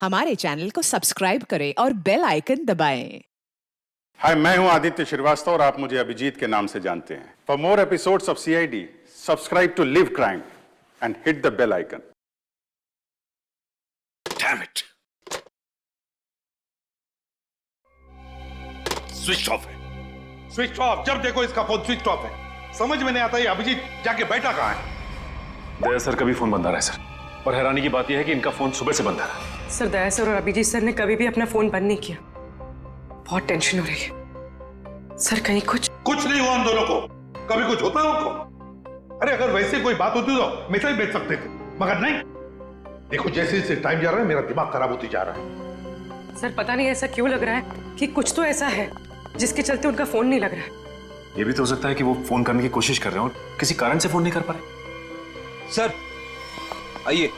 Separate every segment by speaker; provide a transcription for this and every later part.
Speaker 1: हमारे चैनल को सब्सक्राइब करें और बेल आइकन दबाएं।
Speaker 2: हाय, मैं हूं आदित्य श्रीवास्तव और आप मुझे अभिजीत के नाम से जानते हैं। For more episodes of CID, subscribe to LIV Crime and hit the bell icon.
Speaker 3: Damn it, switch off है।
Speaker 4: Switch off? जब देखो इसका फोन स्विच ऑफ है। समझ में नहीं आता ये अभिजीत जाके बैठा कहाँ है?
Speaker 5: दया सर का भी फोन बंद आ रहा है सर, और हैरानी की बात यह है कि इनका फोन सुबह से बंद आ रहा है।
Speaker 6: सर, दया सर और अभिजीत सर ने कभी भी अपना फोन बंद नहीं किया। बहुत टेंशन हो रही है सर, कहीं कुछ
Speaker 4: नहीं हुआ उन दोनों को। कभी कुछ होता है उनको? अरे अगर वैसे कोई बात होती तो मैसेज भेज सकते थे, मगर नहीं। देखो जैसे जैसे टाइम जा रहा है मेरा दिमाग खराब होती जा रहा है।
Speaker 6: सर, पता नहीं ऐसा क्यों लग रहा है कि कुछ तो ऐसा है जिसके चलते उनका फोन नहीं लग रहा है।
Speaker 5: ये भी तो हो सकता है कि वो फोन करने की कोशिश कर रहे हो और किसी कारण से फोन नहीं कर पा रहे।
Speaker 3: सर आइए।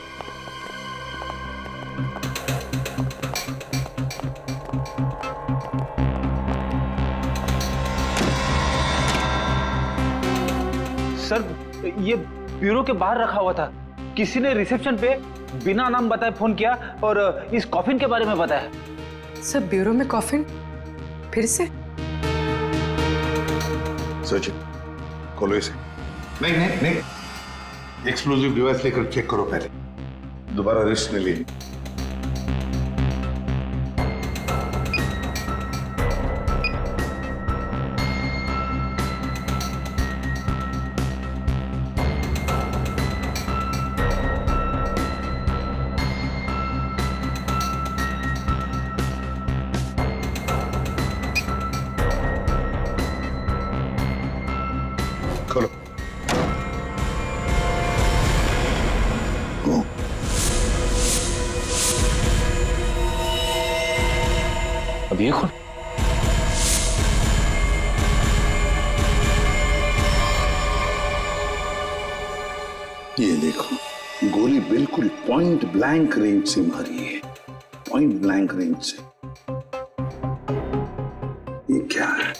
Speaker 7: सर, ये ब्यूरो के बाहर रखा हुआ था। किसी ने रिसेप्शन पे बिना नाम बताए फोन किया और इस कॉफिन के बारे में बताया।
Speaker 6: सर, ब्यूरो में कॉफिन? फिर से?
Speaker 4: सचिन खोलो इसे। नहीं, एक्सप्लोजिव डिवाइस लेकर चेक करो पहले, दोबारा रिस्क नहीं लेनी। खोलो।
Speaker 5: अब ये कौन?
Speaker 8: ये देखो, गोली बिल्कुल पॉइंट ब्लैंक रेंज से मारी है। पॉइंट ब्लैंक रेंज से। ये क्या है?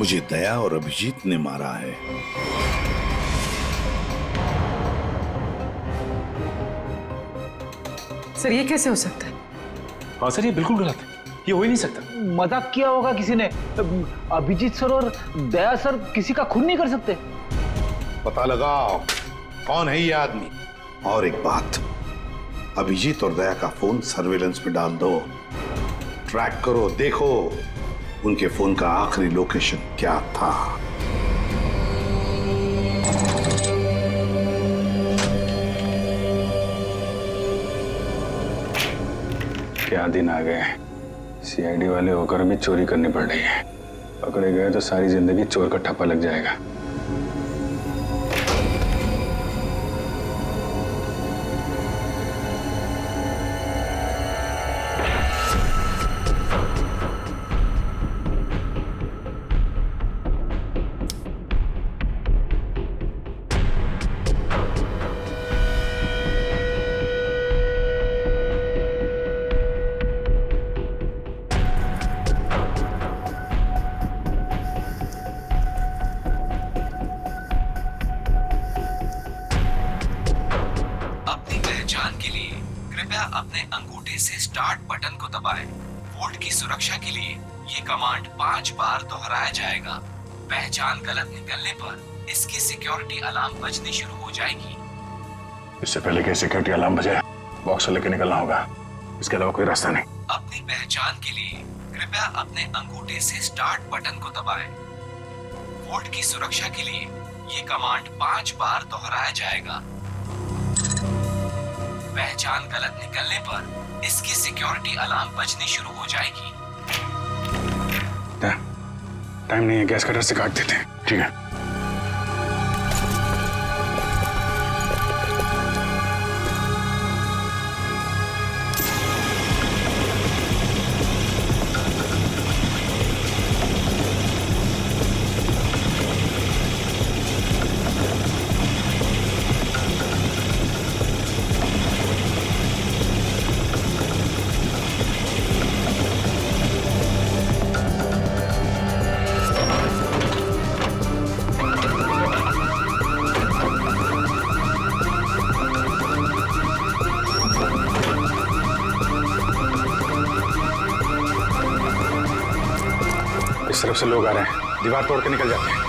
Speaker 8: मुझे दया और अभिजीत ने मारा है।
Speaker 6: सर, ये कैसे हो सकता है?
Speaker 5: हाँ सर, ये बिल्कुल गलत है, ये हो ही नहीं सकता।
Speaker 7: मजाक किया होगा किसी ने। अभिजीत सर और दया सर किसी का खून नहीं कर सकते।
Speaker 4: पता लगाओ कौन है ये आदमी।
Speaker 8: और एक बात, अभिजीत और दया का फोन सर्वेलेंस पे डाल दो। ट्रैक करो, देखो उनके फोन का आखिरी लोकेशन क्या था।
Speaker 5: क्या दिन आ गए, सीआईडी वाले होकर भी चोरी करनी पड़ रही है। पकड़े गए तो सारी जिंदगी चोर का ठप्पा लग जाएगा।
Speaker 9: के लिए कृपया अपने अंगूठे से स्टार्ट बटन को दबाएं। वोल्ट की सुरक्षा के लिए ये कमांड 5 बार दोहराया जाएगा। पहचान गलत निकलने पर इसकी सिक्योरिटी अलार्म बजनी शुरू हो जाएगी।
Speaker 5: इससे पहले कि सिक्योरिटी अलार्म बजे, बॉक्स लेके निकलना होगा। इसके अलावा कोई रास्ता नहीं।
Speaker 9: अपनी पहचान के लिए कृपया अपने अंगूठे से स्टार्ट बटन को दबाएं। वोल्ट की सुरक्षा के लिए ये कमांड 5 बार दोहराया जाएगा। पहचान गलत निकलने पर इसकी सिक्योरिटी अलार्म बजनी शुरू हो जाएगी।
Speaker 5: टाइम नहीं है, गैस कटर से काट देते हैं। ठीक है। इस तरफ से लोग आ रहे हैं, दीवार तोड़ के निकल जाते हैं।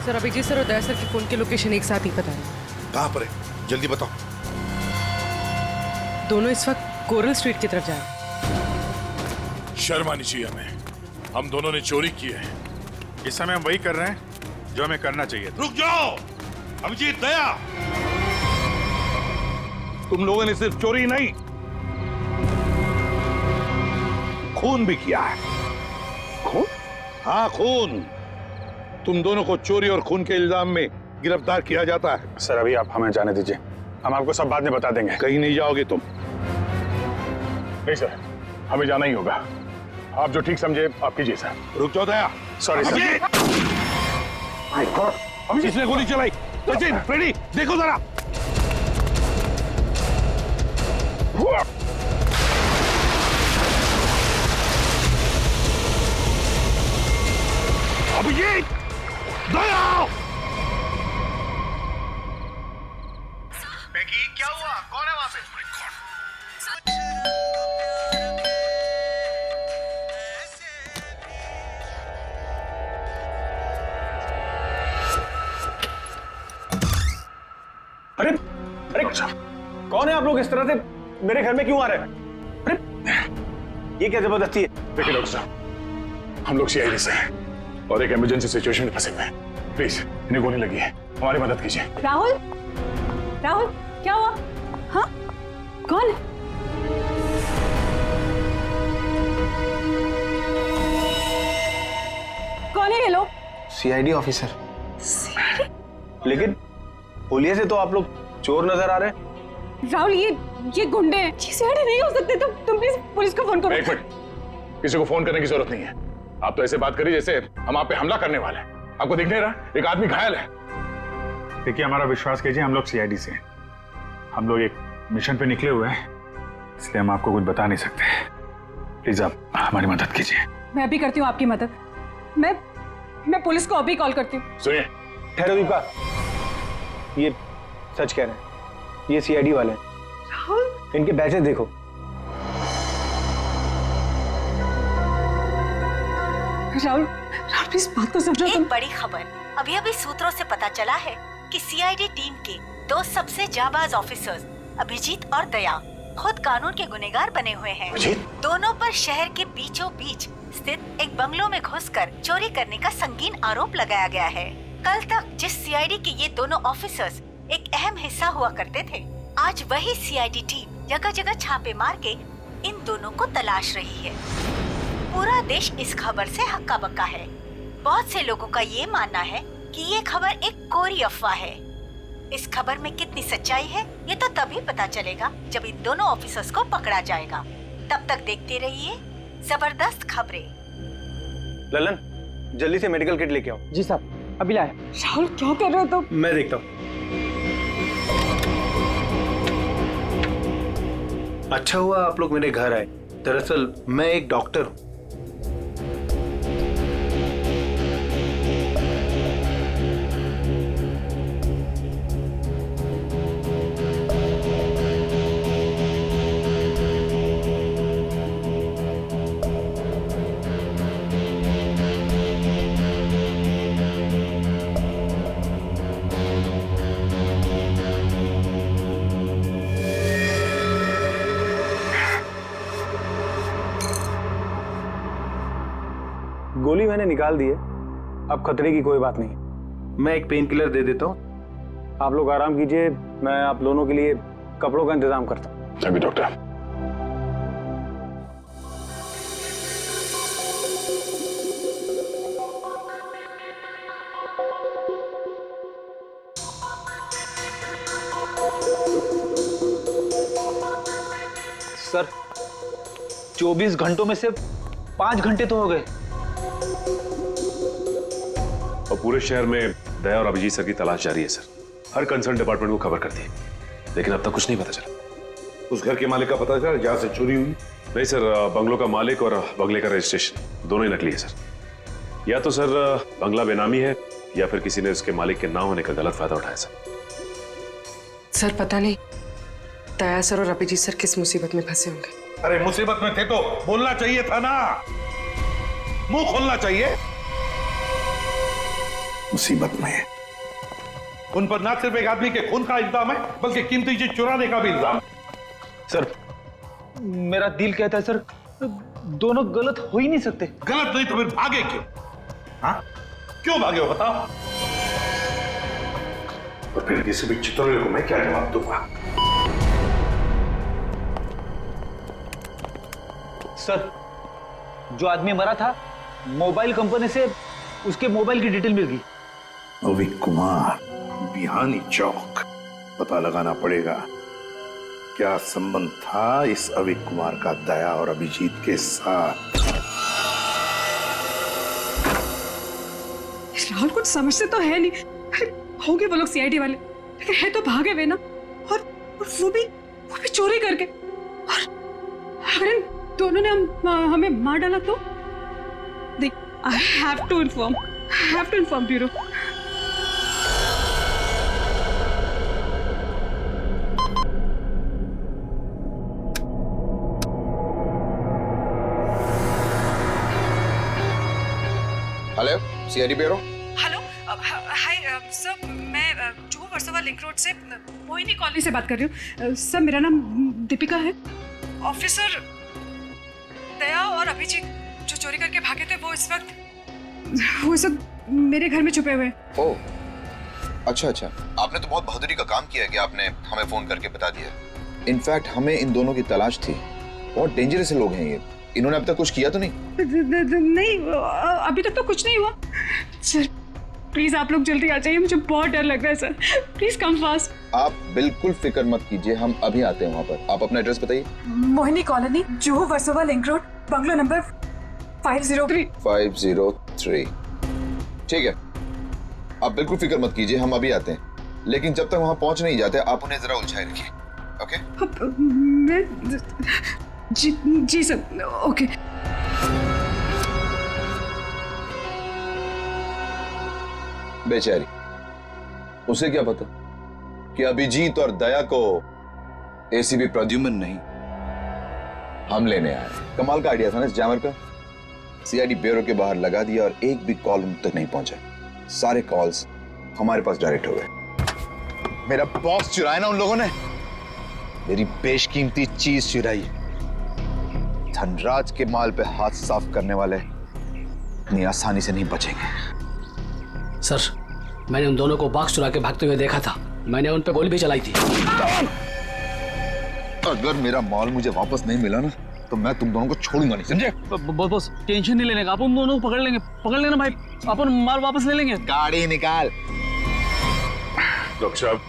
Speaker 6: सर अभिजीत सर और दया सर के फोन की लोकेशन एक साथ ही पता है।
Speaker 4: कहां पर है, जल्दी बताओ।
Speaker 6: दोनों इस वक्त कोरल स्ट्रीट की तरफ जा रहे हैं।
Speaker 10: शर्म आनी चाहिए हमें, हम दोनों ने चोरी की है।
Speaker 2: इस समय हम वही कर रहे हैं जो हमें करना चाहिए था।
Speaker 4: रुक जाओ अभिजीत, दया, तुम लोगों ने सिर्फ चोरी नहीं, खून भी किया है। खून? हाँ खून। तुम दोनों को चोरी और खून के इल्जाम में गिरफ्तार किया जाता है।
Speaker 5: सर अभी आप हमें जाने दीजिए, हम आपको सब बाद में बता देंगे।
Speaker 4: कहीं नहीं जाओगे तुम।
Speaker 10: नहीं सर, हमें जाना ही होगा। आप जो ठीक समझे आप कीजिए सर।
Speaker 4: रुक जाओ दया।
Speaker 5: Sorry sir.
Speaker 4: अभिजीत, इसने गोली चलाई। सचिन, फ्रेडी, देखो जरा। अभिजीत, दया!
Speaker 9: क्या हुआ? कौन है वहां पे?
Speaker 7: अरे अरे कौन है आप लोग? इस तरह से मेरे घर में क्यों आ रहे हैं? अरे ये क्या जबरदस्ती है?
Speaker 10: देखिए डॉक्टर साहब, हम लोग सीआईडी से हैं और एक इमरजेंसी सिचुएशन में फंसे हुए हैं। प्लीज, इन्हें गोली लगी है, हमारी मदद कीजिए।
Speaker 11: राहुल, राहुल क्या हुआ? हाँ, कौन है? कौन है ये लोग?
Speaker 7: CID officer. लेकिन पुलिस से तो आप लोग चोर नजर आ रहे हैं।
Speaker 11: राहुल ये गुंडे हैं। ये सीआईडी नहीं हो सकते। तुम प्लीज पुलिस को फोन करो।
Speaker 10: एक मिनट, किसी को फोन करने की जरूरत नहीं है। आप तो ऐसे बात करिए जैसे हम आप पे हमला करने वाले हैं। आपको दिख नहीं रहा एक आदमी घायल है?
Speaker 5: देखिए हमारा विश्वास कीजिए, हम लोग सीआईडी से हैं। हम लोग एक मिशन पे निकले हुए हैं, इसलिए हम आपको कुछ बता नहीं सकते। प्लीज आप हमारी मदद कीजिए।
Speaker 11: मैं भी करती हूँ आपकी मदद। मैं पुलिस को अभी कॉल करती हूँ।
Speaker 10: सुनिए,
Speaker 7: ठहरो दीपा, ये सच कह रहे हैं, ये सीआईडी वाले हैं।
Speaker 11: राहुल,
Speaker 7: इनके बैचेस देखो।
Speaker 11: राहुल प्लीज बात तो समझो।
Speaker 12: एक बड़ी खबर अभी अभी सूत्रों से पता चला है कि सीआईडी टीम के दो सबसे जाबाज ऑफिसर्स अभिजीत और दया खुद कानून के गुनहगार बने हुए हैं। दोनों पर शहर के बीचों बीच स्थित एक बंगलों में घुसकर चोरी करने का संगीन आरोप लगाया गया है। कल तक जिस सीआईडी के ये दोनों ऑफिसर्स एक अहम हिस्सा हुआ करते थे, आज वही सीआईडी टीम जगह जगह छापे मार के इन दोनों को तलाश रही है। पूरा देश इस खबर से हक्का बक्का है। बहुत से लोगों का ये मानना है कि ये खबर एक कोरी अफवाह है। इस खबर में कितनी सच्चाई है ये तो तभी पता चलेगा जब इन दोनों ऑफिसर्स को पकड़ा जाएगा। तब तक देखते रहिए जबरदस्त खबरें।
Speaker 7: ललन, जल्दी से मेडिकल किट लेके आओ।
Speaker 6: जी साहब, अभी लाए।
Speaker 11: राहुल क्या कर रहे हो तुम?
Speaker 7: मैं देखता हूँ। अच्छा हुआ आप लोग मेरे घर आए। दरअसल मैं एक डॉक्टर हूँ। गोली मैंने निकाल दी है, अब खतरे की कोई बात नहीं। मैं एक पेन किलर दे देता हूँ, आप लोग आराम कीजिए। मैं आप दोनों के लिए कपड़ों का इंतजाम करता हूँ।
Speaker 10: अभी डॉक्टर।
Speaker 7: सर 24 घंटों में से 5 घंटे तो हो गए।
Speaker 10: और पूरे शहर में दया और अभिजीत सर की तलाश जारी है सर। हर कंसर्न डिपार्टमेंट को खबर कर दी, लेकिन अब तक कुछ नहीं पता चला।
Speaker 8: उस घर के मालिक का पता चला जहां से चोरी हुई?
Speaker 10: नहीं सर, बंगलों का मालिक और बंगले का रजिस्ट्रेशन दोनों ही नकली है सर। या तो सर बंगला बेनामी है या फिर किसी ने उसके मालिक के ना होने का गलत फायदा उठाया
Speaker 6: सर पता नहीं दया सर और अभिजीत सर किस मुसीबत में फंसे होंगे।
Speaker 4: अरे मुसीबत में थे तो बोलना चाहिए था ना, मुंह खोलना चाहिए।
Speaker 8: मुसीबत में है।
Speaker 4: उन पर ना सिर्फ एक आदमी के खून का इल्जाम है, बल्कि कीमती चीज चुराने का भी इल्जाम है।
Speaker 7: सर मेरा दिल कहता है सर दोनों गलत हो ही नहीं सकते।
Speaker 4: गलत नहीं तो फिर भागे क्यों? हाँ क्यों भागे हो बताओ?
Speaker 8: और फिर किसी भी चितौड़े को मैं क्या जवाब दूंगा?
Speaker 7: सर जो आदमी मरा था मोबाइल कंपनी से उसके मोबाइल की डिटेल मिल गई।
Speaker 8: अविक कुमार, बिहानी चौक। पता लगाना पड़ेगा क्या संबंध था इस अविक कुमार का दया और अभिजीत के साथ।
Speaker 11: राहुल कुछ समझते तो है नहीं। अरे होंगे वो लोग सीआईडी वाले, लेकिन है तो भागे हुए ना। और वो भी चोरी करके। और अगर इन दोनों ने हमें मार डाला तो देख, I have to inform bureau.
Speaker 3: Hello CID bureau.
Speaker 11: Hello hi sir, मैं जुहू वर्सोवा लिंक रोड से मोहिनी कॉलोनी से बात कर रही हूँ। सर मेरा नाम दीपिका है। ऑफिसर दया और अभिजीत जो चोरी करके भागे थे वो इस वक्त मेरे घर में छुपे हुए हैं।
Speaker 3: ओह अच्छा, आपने तो बहुत बहादुरी का काम किया कि आपने हमें फोन करके बता दिया। इनफैक्ट हमें इन दोनों की तलाश थी। बहुत डेंजरस लोग हैं ये। इन्होंने अब तक कुछ किया तो नहीं?
Speaker 11: नहीं, अभी तक तो कुछ नहीं हुआ। सर प्लीज आप लोग जल्दी आ जाइए, मुझे बहुत डर लग रहा है सर। Please come fast.
Speaker 3: आप बिल्कुल फिक्र मत कीजिए, हम अभी आते हैं वहाँ पर। आप अपना एड्रेस बताइए।
Speaker 11: Mohini colony, Juhu Versova link road, bungalow number 503।
Speaker 3: 503 ठीक है, आप बिल्कुल फिक्र मत कीजिए, हम अभी आते हैं। लेकिन जब तक वहाँ पहुँच नहीं जाते आप उन्हें जरा उलझाए रखिए। ओके?
Speaker 11: जी सर, ओके।
Speaker 3: बेचारी, उसे क्या पता कि अभिजीत और दया को एसीपी प्रद्युम्न नहीं हम लेने आए। कमाल का आइडिया था ना इस जैमर का। सीआईडी ब्यूरो के बाहर लगा दिया और एक भी कॉल उन तक नहीं पहुंचा। सारे कॉल्स हमारे पास डायरेक्ट हो गए। मेरा बॉस चुराया ना उन लोगों ने, मेरी बेशकीमती चीज चुराई। धनराज के माल पे हाथ साफ करने वाले इतनी आसानी से नहीं बचेंगे।
Speaker 13: सर मैंने उन दोनों को बॉक्स चुरा के भागते हुए देखा था। मैंने उन पे गोली भी चलाई थी।
Speaker 3: अगर मेरा माल मुझे वापस नहीं मिला ना तो मैं तुम दोनों को छोड़ूंगा नहीं, समझे?
Speaker 13: बॉस टेंशन नहीं लेने का, अपन दोनों को पकड़ लेना भाई। अपन माल वापस ले लेंगे।
Speaker 3: गाड़ी निकाल।
Speaker 10: डॉक्टर साहब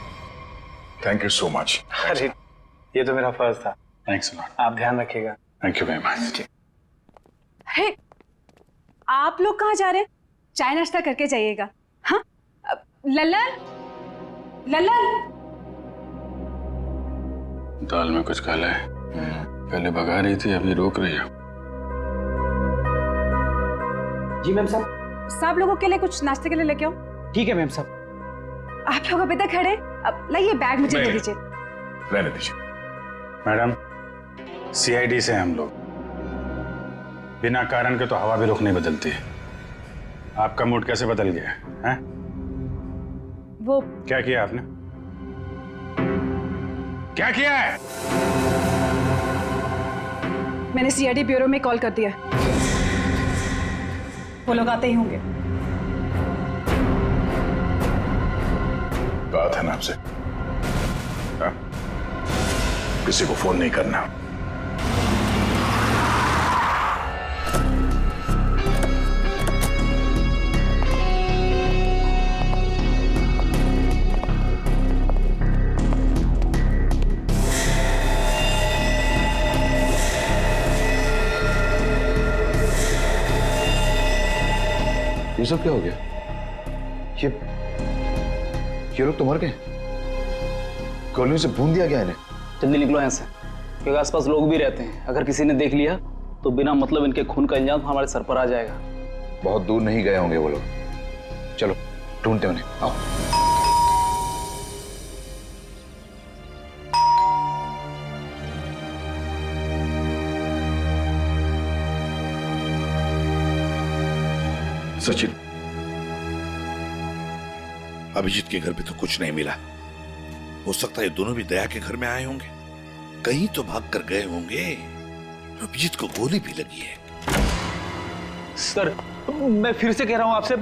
Speaker 10: थैंक यू सो मच।
Speaker 5: अरे ये तो मेरा फर्ज था।
Speaker 10: Thanks a lot.
Speaker 5: आप ध्यान रखिएगा।
Speaker 10: Thank you very much.
Speaker 11: Hey, आप लोग कहाँ जा रहे हैं? चाय नाश्ता करके जाइएगा। हाँ लल्लन,
Speaker 10: दाल में कुछ काला है। पहले भगा रही थी, अभी रोक रही है।
Speaker 13: जी मैम साहब।
Speaker 11: सब लोगों के लिए कुछ नाश्ते के लिए लेके आओ।
Speaker 13: ठीक है मैम साहब।
Speaker 11: आप लोग अभी तक खड़े, अब लाइए बैग मुझे दे दीजिए।
Speaker 10: रहने दीजिए। मैडम सीआईडी से हम लोग बिना कारण के तो हवा भी रुख नहीं बदलती। आपका मूड कैसे बदल गया है?
Speaker 11: वो
Speaker 10: क्या किया आपने? क्या किया है?
Speaker 11: मैंने सीआईडी ब्यूरो में कॉल कर दिया। वो लोग आते ही होंगे।
Speaker 10: बात है ना आपसे, किसी को फोन नहीं करना।
Speaker 3: ये सब क्या हो गया? ये लोग तो मर गए। कॉलोनी से भून दिया गया इन्हें।
Speaker 7: जल्दी निकलो यहाँ से, क्योंकि आसपास लोग भी रहते हैं। अगर किसी ने देख लिया तो बिना मतलब इनके खून का इल्जाम हमारे सर पर आ जाएगा।
Speaker 3: बहुत दूर नहीं गए होंगे वो लोग। चलो ढूंढते उन्हें, आओ।
Speaker 8: सचिन, अभिजीत के घर पे तो कुछ नहीं मिला। हो सकता है दोनों भी दया के घर में आए होंगे, कहीं तो भाग कर गए होंगे। अभिजीत को गोली भी लगी है।
Speaker 7: सर मैं फिर से कह रहा हूं आपसे,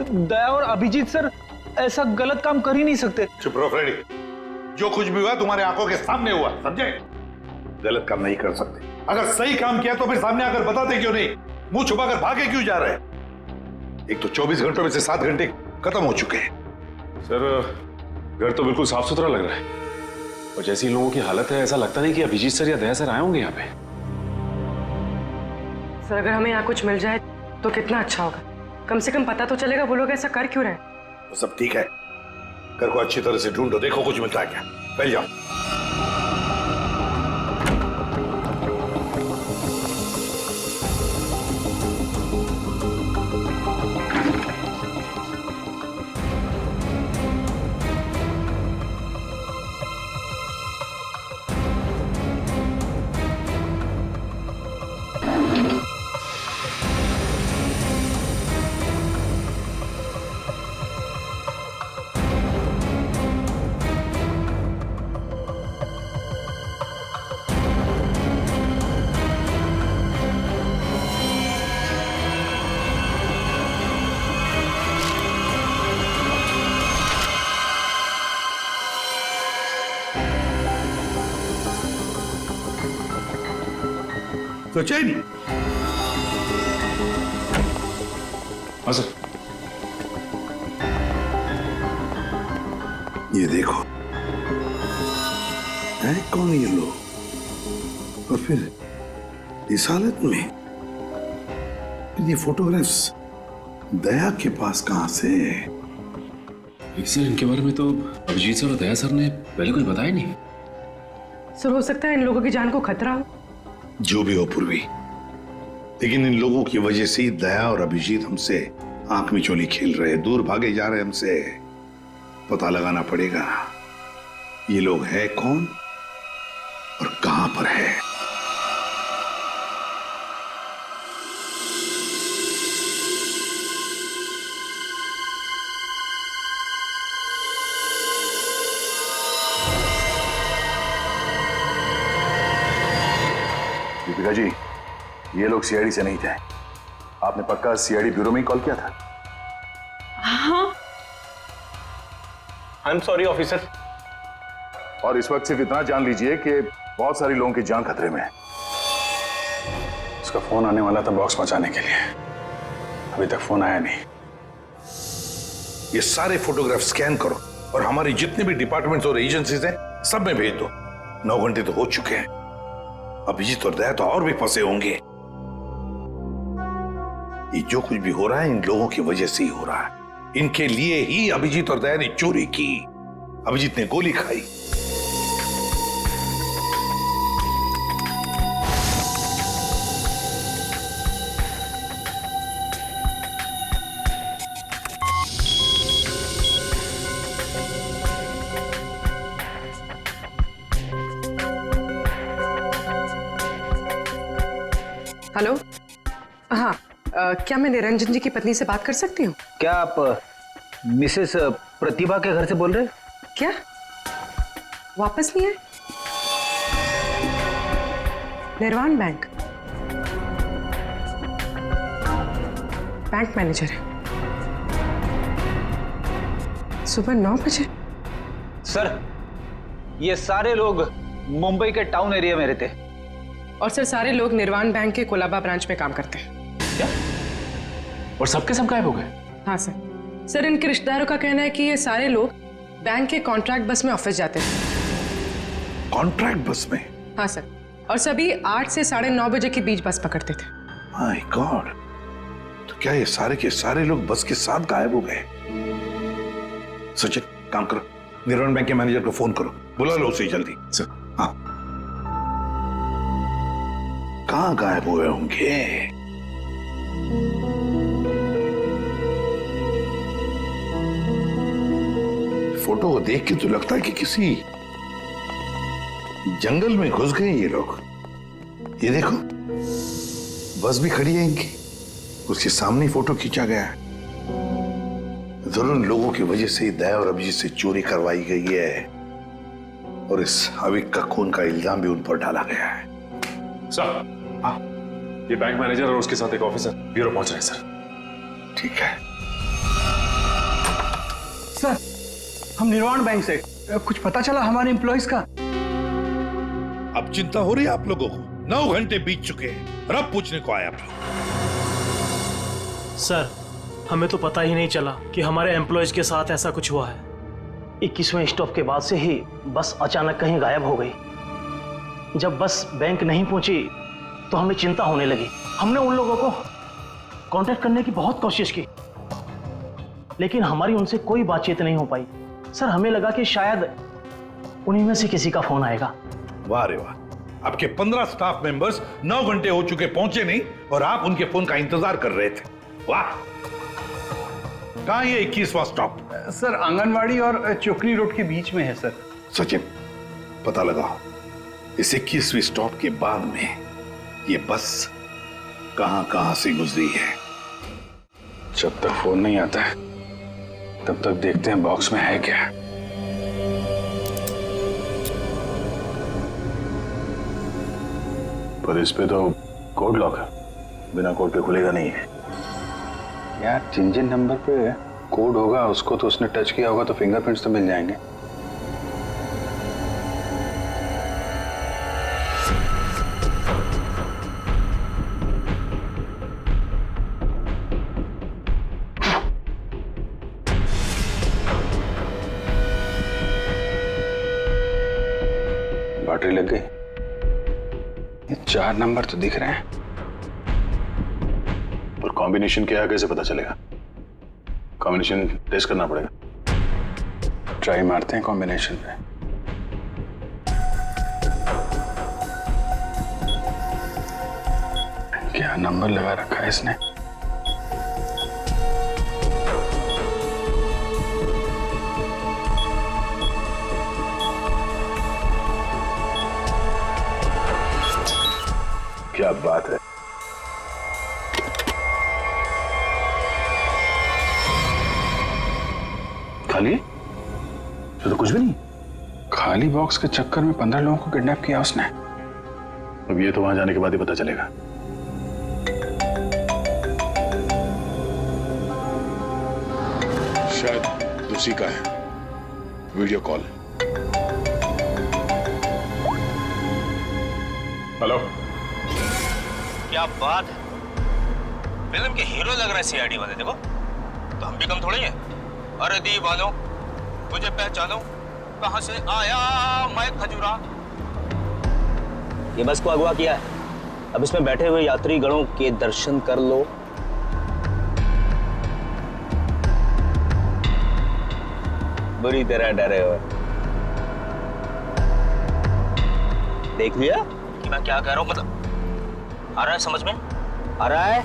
Speaker 7: दया और अभिजीत सर ऐसा गलत काम कर ही नहीं सकते।
Speaker 4: चुप रहो फ्रेडी, जो कुछ भी हुआ तुम्हारे आंखों के सामने हुआ, समझे? गलत काम नहीं कर सकते। अगर सही काम किया तो फिर सामने आकर बताते क्यों नहीं? मुंह छुपाकर भागे क्यों जा रहे हैं? एक तो 24 घंटों में से 7 घंटे खत्म हो चुके हैं।
Speaker 10: सर घर तो बिल्कुल साफ सुथरा लग रहा है, और जैसी लोगों की हालत है ऐसा लगता नहीं कि अभिजीत सर या दया सर आए होंगे यहाँ पे।
Speaker 6: सर अगर हमें यहाँ कुछ मिल जाए तो कितना अच्छा होगा। कम से कम पता तो चलेगा वो लोग ऐसा कर क्यों रहे हैं।
Speaker 8: तो सब ठीक है, घर को अच्छी तरह से ढूंढो, देखो कुछ मिलता है क्या। पहले जाओ। सचिन,
Speaker 10: हाँ सर।
Speaker 8: ये देखो, है कौन ये लोग, और फिर इस हालत में? फिर ये फोटोग्राफ्स दया के पास कहां से?
Speaker 10: सर इनके बारे में तो अभिजीत सर और दया सर ने पहले कुछ बताया नहीं।
Speaker 6: सर हो सकता है इन लोगों की जान को खतरा हो।
Speaker 8: जो भी हो पूर्वी, लेकिन इन लोगों की वजह से ही दया और अभिजीत हमसे आंख में चोली खेल रहे, दूर भागे जा रहे हमसे। पता लगाना पड़ेगा ये लोग है कौन और कहां पर है।
Speaker 3: दीपिका जी, ये लोग सीआईडी से नहीं थे। आपने पक्का सीआईडी ब्यूरो में ही कॉल किया था?
Speaker 11: हाँ।
Speaker 7: I am sorry officer.
Speaker 3: और इस वक्त सिर्फ इतना जान लीजिए कि बहुत सारी लोगों की जान खतरे में है।
Speaker 10: उसका फोन आने वाला था बॉक्स पहुंचाने के लिए, अभी तक फोन आया नहीं।
Speaker 8: ये सारे फोटोग्राफ स्कैन करो और हमारी जितने भी डिपार्टमेंट्स और एजेंसीज हैं सब में भेज दो। 9 घंटे तो हो चुके हैं, अभिजीत और दया तो और भी फंसे होंगे। ये जो कुछ भी हो रहा है इन लोगों की वजह से ही हो रहा है। इनके लिए ही अभिजीत और दया ने चोरी की, अभिजीत ने गोली खाई।
Speaker 6: हेलो, हाँ, क्या मैं निरंजन जी की पत्नी से बात कर सकती हूँ?
Speaker 7: क्या आप मिसेस प्रतिभा के घर से बोल रहे हैं?
Speaker 6: क्या वापस नहीं आए? निर्वाण बैंक मैनेजर है। सुबह 9 बजे?
Speaker 7: सर ये सारे लोग मुंबई के टाउन एरिया में रहते हैं।
Speaker 6: और सर सारे लोग निर्वाण बैंक के कोलाबा ब्रांच में काम करते हैं।
Speaker 10: क्या? और सबके सब गायब हो गए?
Speaker 6: हाँ सर। सर इनके रिश्तेदारों का कहना है कि ये सारे लोग बैंक के कॉन्ट्रैक्ट बस में ऑफिस जाते थे।
Speaker 8: कॉन्ट्रैक्ट बस में?
Speaker 6: हाँ सर, और सभी 8 से 9:30 बजे के बीच बस पकड़ते थे।
Speaker 8: माय गॉड, तो क्या ये सारे के सारे लोग बस के साथ गायब हो गए? सचिन, काम करो, निर्वाण बैंक के मैनेजर को फोन करो, बुला लो उसे जल्दी।
Speaker 3: सर।
Speaker 8: हाँ, कहाँ गायब हुए होंगे? फोटो को देख के तो लगता है कि किसी जंगल में घुस गए ये लोग। ये देखो, बस भी खड़ी है इनकी, उसके सामने ही फोटो खींचा गया है। जरूर इन लोगों की वजह से ही दया और अभिजीत से चोरी करवाई गई है और इस अविक का खून का इल्जाम भी उन पर डाला गया है।
Speaker 5: सर, हाँ, ये बैंक मैनेजर और उसके साथ एक ऑफिसर ब्यूरो पहुंच रहे हैं सर।
Speaker 8: ठीक है
Speaker 14: सर, हम निर्वाण बैंक से, कुछ पता चला हमारे एम्प्लॉइज का?
Speaker 8: अब चिंता हो रही है आप लोगों को? 9 घंटे बीत चुके हैं और अब पूछने को आए आप लोग।
Speaker 14: सर, हमें तो पता ही नहीं चला कि हमारे एम्प्लॉइज के साथ ऐसा कुछ हुआ है। 21वें स्टॉप के बाद से ही बस अचानक कहीं गायब हो गई। जब बस बैंक नहीं पहुंची तो हमें चिंता होने लगी। हमने उन लोगों को कांटेक्ट करने की बहुत कोशिश की, लेकिन हमारी उनसे कोई बातचीत नहीं हो पाई। सर, हमें लगा कि शायद उन्हीं में से किसी का फोन आएगा।
Speaker 8: वाह रे वाह, आपके 15 स्टाफ मेंबर्स 9 घंटे हो चुके पहुंचे नहीं और आप उनके फोन का इंतजार कर रहे थे। वाह, कहां ये 21वां स्टॉप?
Speaker 14: सर, आंगनवाड़ी और चोकरी रोड के बीच में है सर।
Speaker 8: सचिन, पता लगाओ इस 21वीं स्टॉप के बाद में ये बस कहां से गुजरी है।
Speaker 10: जब तक फोन नहीं आता है तब तक देखते हैं बॉक्स में है क्या। पर इस पे तो कोड लॉक है, बिना कोड के खुलेगा नहीं है यार। जिन नंबर पे कोड होगा उसको तो उसने टच किया होगा तो फिंगरप्रिंट्स तो मिल जाएंगे। बैटरी लग गई। ये 4 नंबर तो दिख रहे हैं, और कॉम्बिनेशन क्या है कैसे पता चलेगा? कॉम्बिनेशन टेस्ट करना पड़ेगा। ट्राई मारते हैं कॉम्बिनेशन पे। क्या नंबर लगा रखा है इसने? क्या बात है। खाली? तो कुछ भी नहीं। खाली बॉक्स के चक्कर में 15 लोगों को किडनैप किया उसने। अब ये तो वहां जाने के बाद ही पता चलेगा।
Speaker 8: शायद उसी का है वीडियो कॉल।
Speaker 10: हेलो,
Speaker 9: क्या बात है, फिल्म के हीरो लग रहा है सीआईडी वाले। देखो तो हम भी कम थोड़ी है। अरे दीवानो, मुझे पहचानो, कहां से आया मैं खजूरा। ये बस को अगवा किया है, अब इसमें बैठे हुए यात्री गणों के दर्शन कर लो। बुरी तरह डरे हो। देख लिया कि मैं क्या कह रहा हूं? मतलब आ रहा है समझ में? आ रहा है?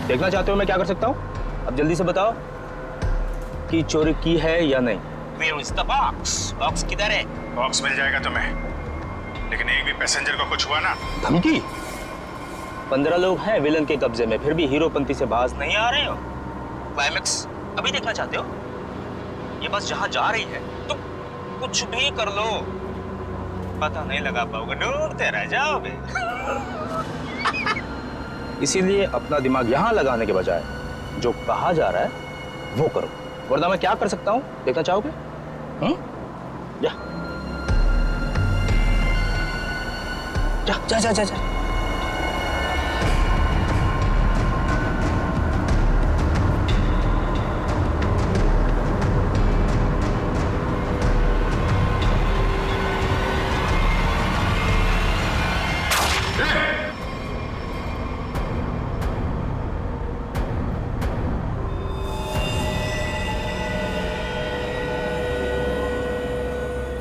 Speaker 9: देखना चाहते हो मैं क्या कर सकता हूं? अब जल्दी से बताओ कि चोरी की है या नहीं। Where is the box? Box किधर है?
Speaker 10: बॉक्स मिल जाएगा तुम्हें, लेकिन एक भी पैसेंजर को कुछ हुआ ना।
Speaker 9: धमकी? 15 लोग हैं विलन के कब्जे में, फिर भी हीरोपंती से बाज नहीं आ रहे हो। क्लाइमेक्स अभी देखना चाहते हो? ये बस जहां जा रही है तुम कुछ भी कर लो, पता नहीं लगा पाओगे, ढूंढते रह जाओगे। इसीलिए अपना दिमाग यहां लगाने के बजाय जो कहा जा रहा है वो करो, वरना मैं क्या कर सकता हूं देखना चाहोगे? जा जा जा जा जा।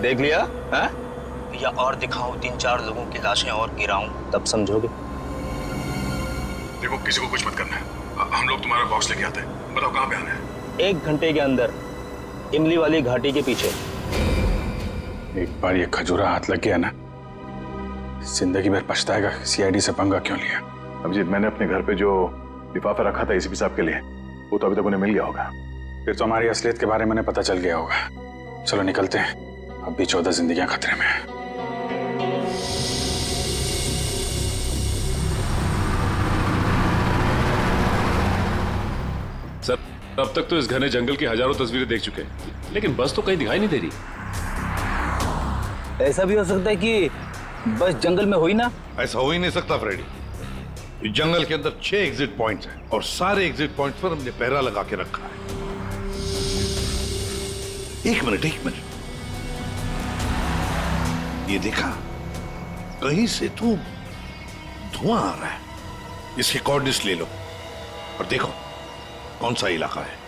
Speaker 3: देख लिया? हाँ?
Speaker 7: या और दिखाऊं 3-4 लोगों की लाशें और गिराऊं, तब समझोगे।
Speaker 5: देखो किसी को कुछ मत करना है, हम लोग तुम्हारा बॉक्स लेके आते हैं। बताओ कहाँ पे आना है?
Speaker 7: 1 घंटे के अंदर इमली वाली घाटी के पीछे।
Speaker 10: एक बार ये खजूरा हाथ लग गया ना, जिंदगी भर पछताएगा सीआईडी से पंगा क्यों लिया।
Speaker 8: अभिजीत, मैंने अपने घर पे जो लिफाफा रखा था एसीपी साहब के लिए, वो तो अभी तक उन्हें मिल गया होगा।
Speaker 10: फिर तो हमारी असलियत के बारे में पता चल गया होगा। चलो निकलते हैं, अब भी 14 जिंदगियां खतरे में हैं।
Speaker 15: सर, अब तक तो इस घने जंगल की हजारों तस्वीरें देख चुके हैं, लेकिन बस तो कहीं दिखाई नहीं दे रही।
Speaker 7: ऐसा भी हो सकता है कि बस जंगल में हो ही ना।
Speaker 4: ऐसा हो ही नहीं सकता फ्रेडी। इस जंगल के अंदर 6 एग्जिट पॉइंट्स हैं और सारे एग्जिट पॉइंट्स पर हमने पहरा लगा के रखा है। एक मिनट, ये देखा, कहीं से तो धुआं आ रहा है। इसके कोऑर्डिनेट्स ले लो और देखो कौन सा इलाका है।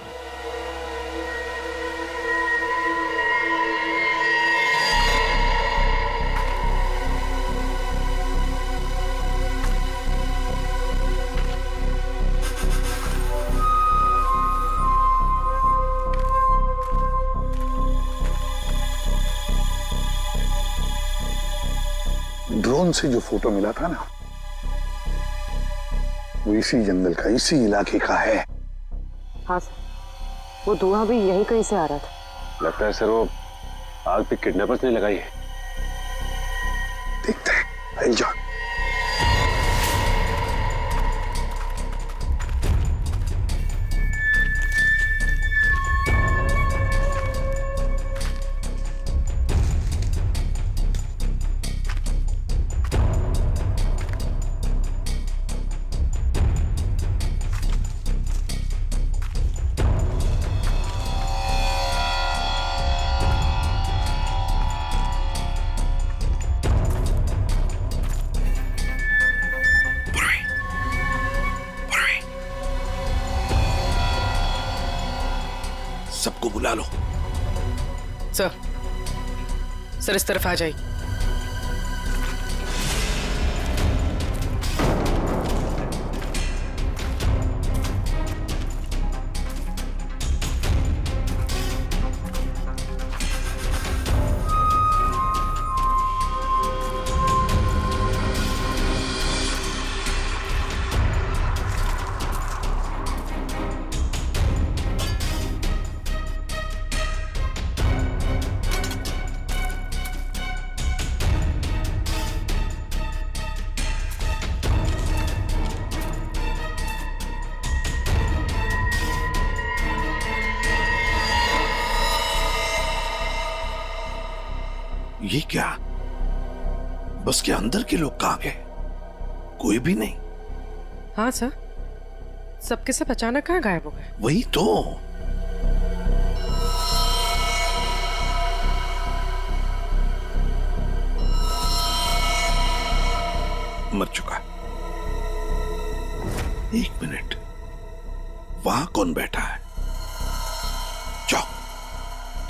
Speaker 8: ड्रोन से जो फोटो मिला था ना, वो इसी जंगल का, इसी इलाके का है।
Speaker 6: हाँ सर, वो धुआं भी यहीं कहीं से आ रहा था।
Speaker 15: लगता है सर वो आग पे किडनैपर्स ने लगाई है।
Speaker 8: देखते हैं, आई जा।
Speaker 4: सबको बुला लो।
Speaker 6: सर इस तरफ आ जाइए।
Speaker 4: ये क्या? बस के अंदर के लोग कहां गए? कोई भी नहीं।
Speaker 6: हाँ सर, सबके सब अचानक कहाँ गायब हो गए?
Speaker 4: वही तो। मर चुका। 1 मिनट, वहां कौन बैठा है? जाओ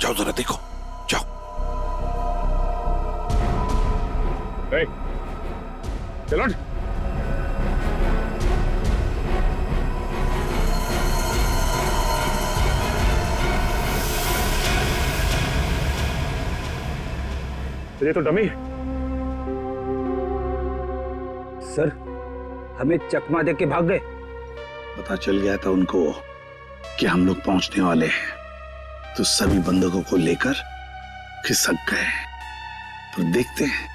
Speaker 4: जाओ जरा देखो, जाओ।
Speaker 5: चलो ये तो डमी।
Speaker 7: सर, हमें चकमा देख के भाग गए।
Speaker 8: पता चल गया था उनको कि हम लोग पहुंचने वाले हैं, तो सभी बंदूकों को लेकर खिसक गए। तो देखते हैं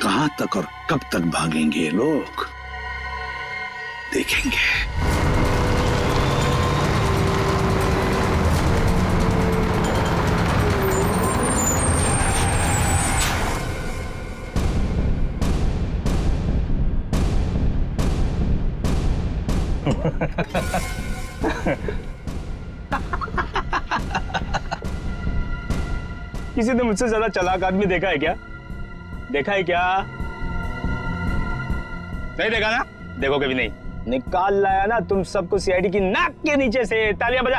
Speaker 8: कहां तक और कब तक भागेंगे ये लोग, देखेंगे।
Speaker 7: किसी ने मुझसे ज्यादा चालाक आदमी देखा है क्या? देखा है क्या? नहीं देखा ना? देखो कभी नहीं। निकाल लाया ना तुम सबको सीआईडी की नाक के नीचे से। तालियां बजा।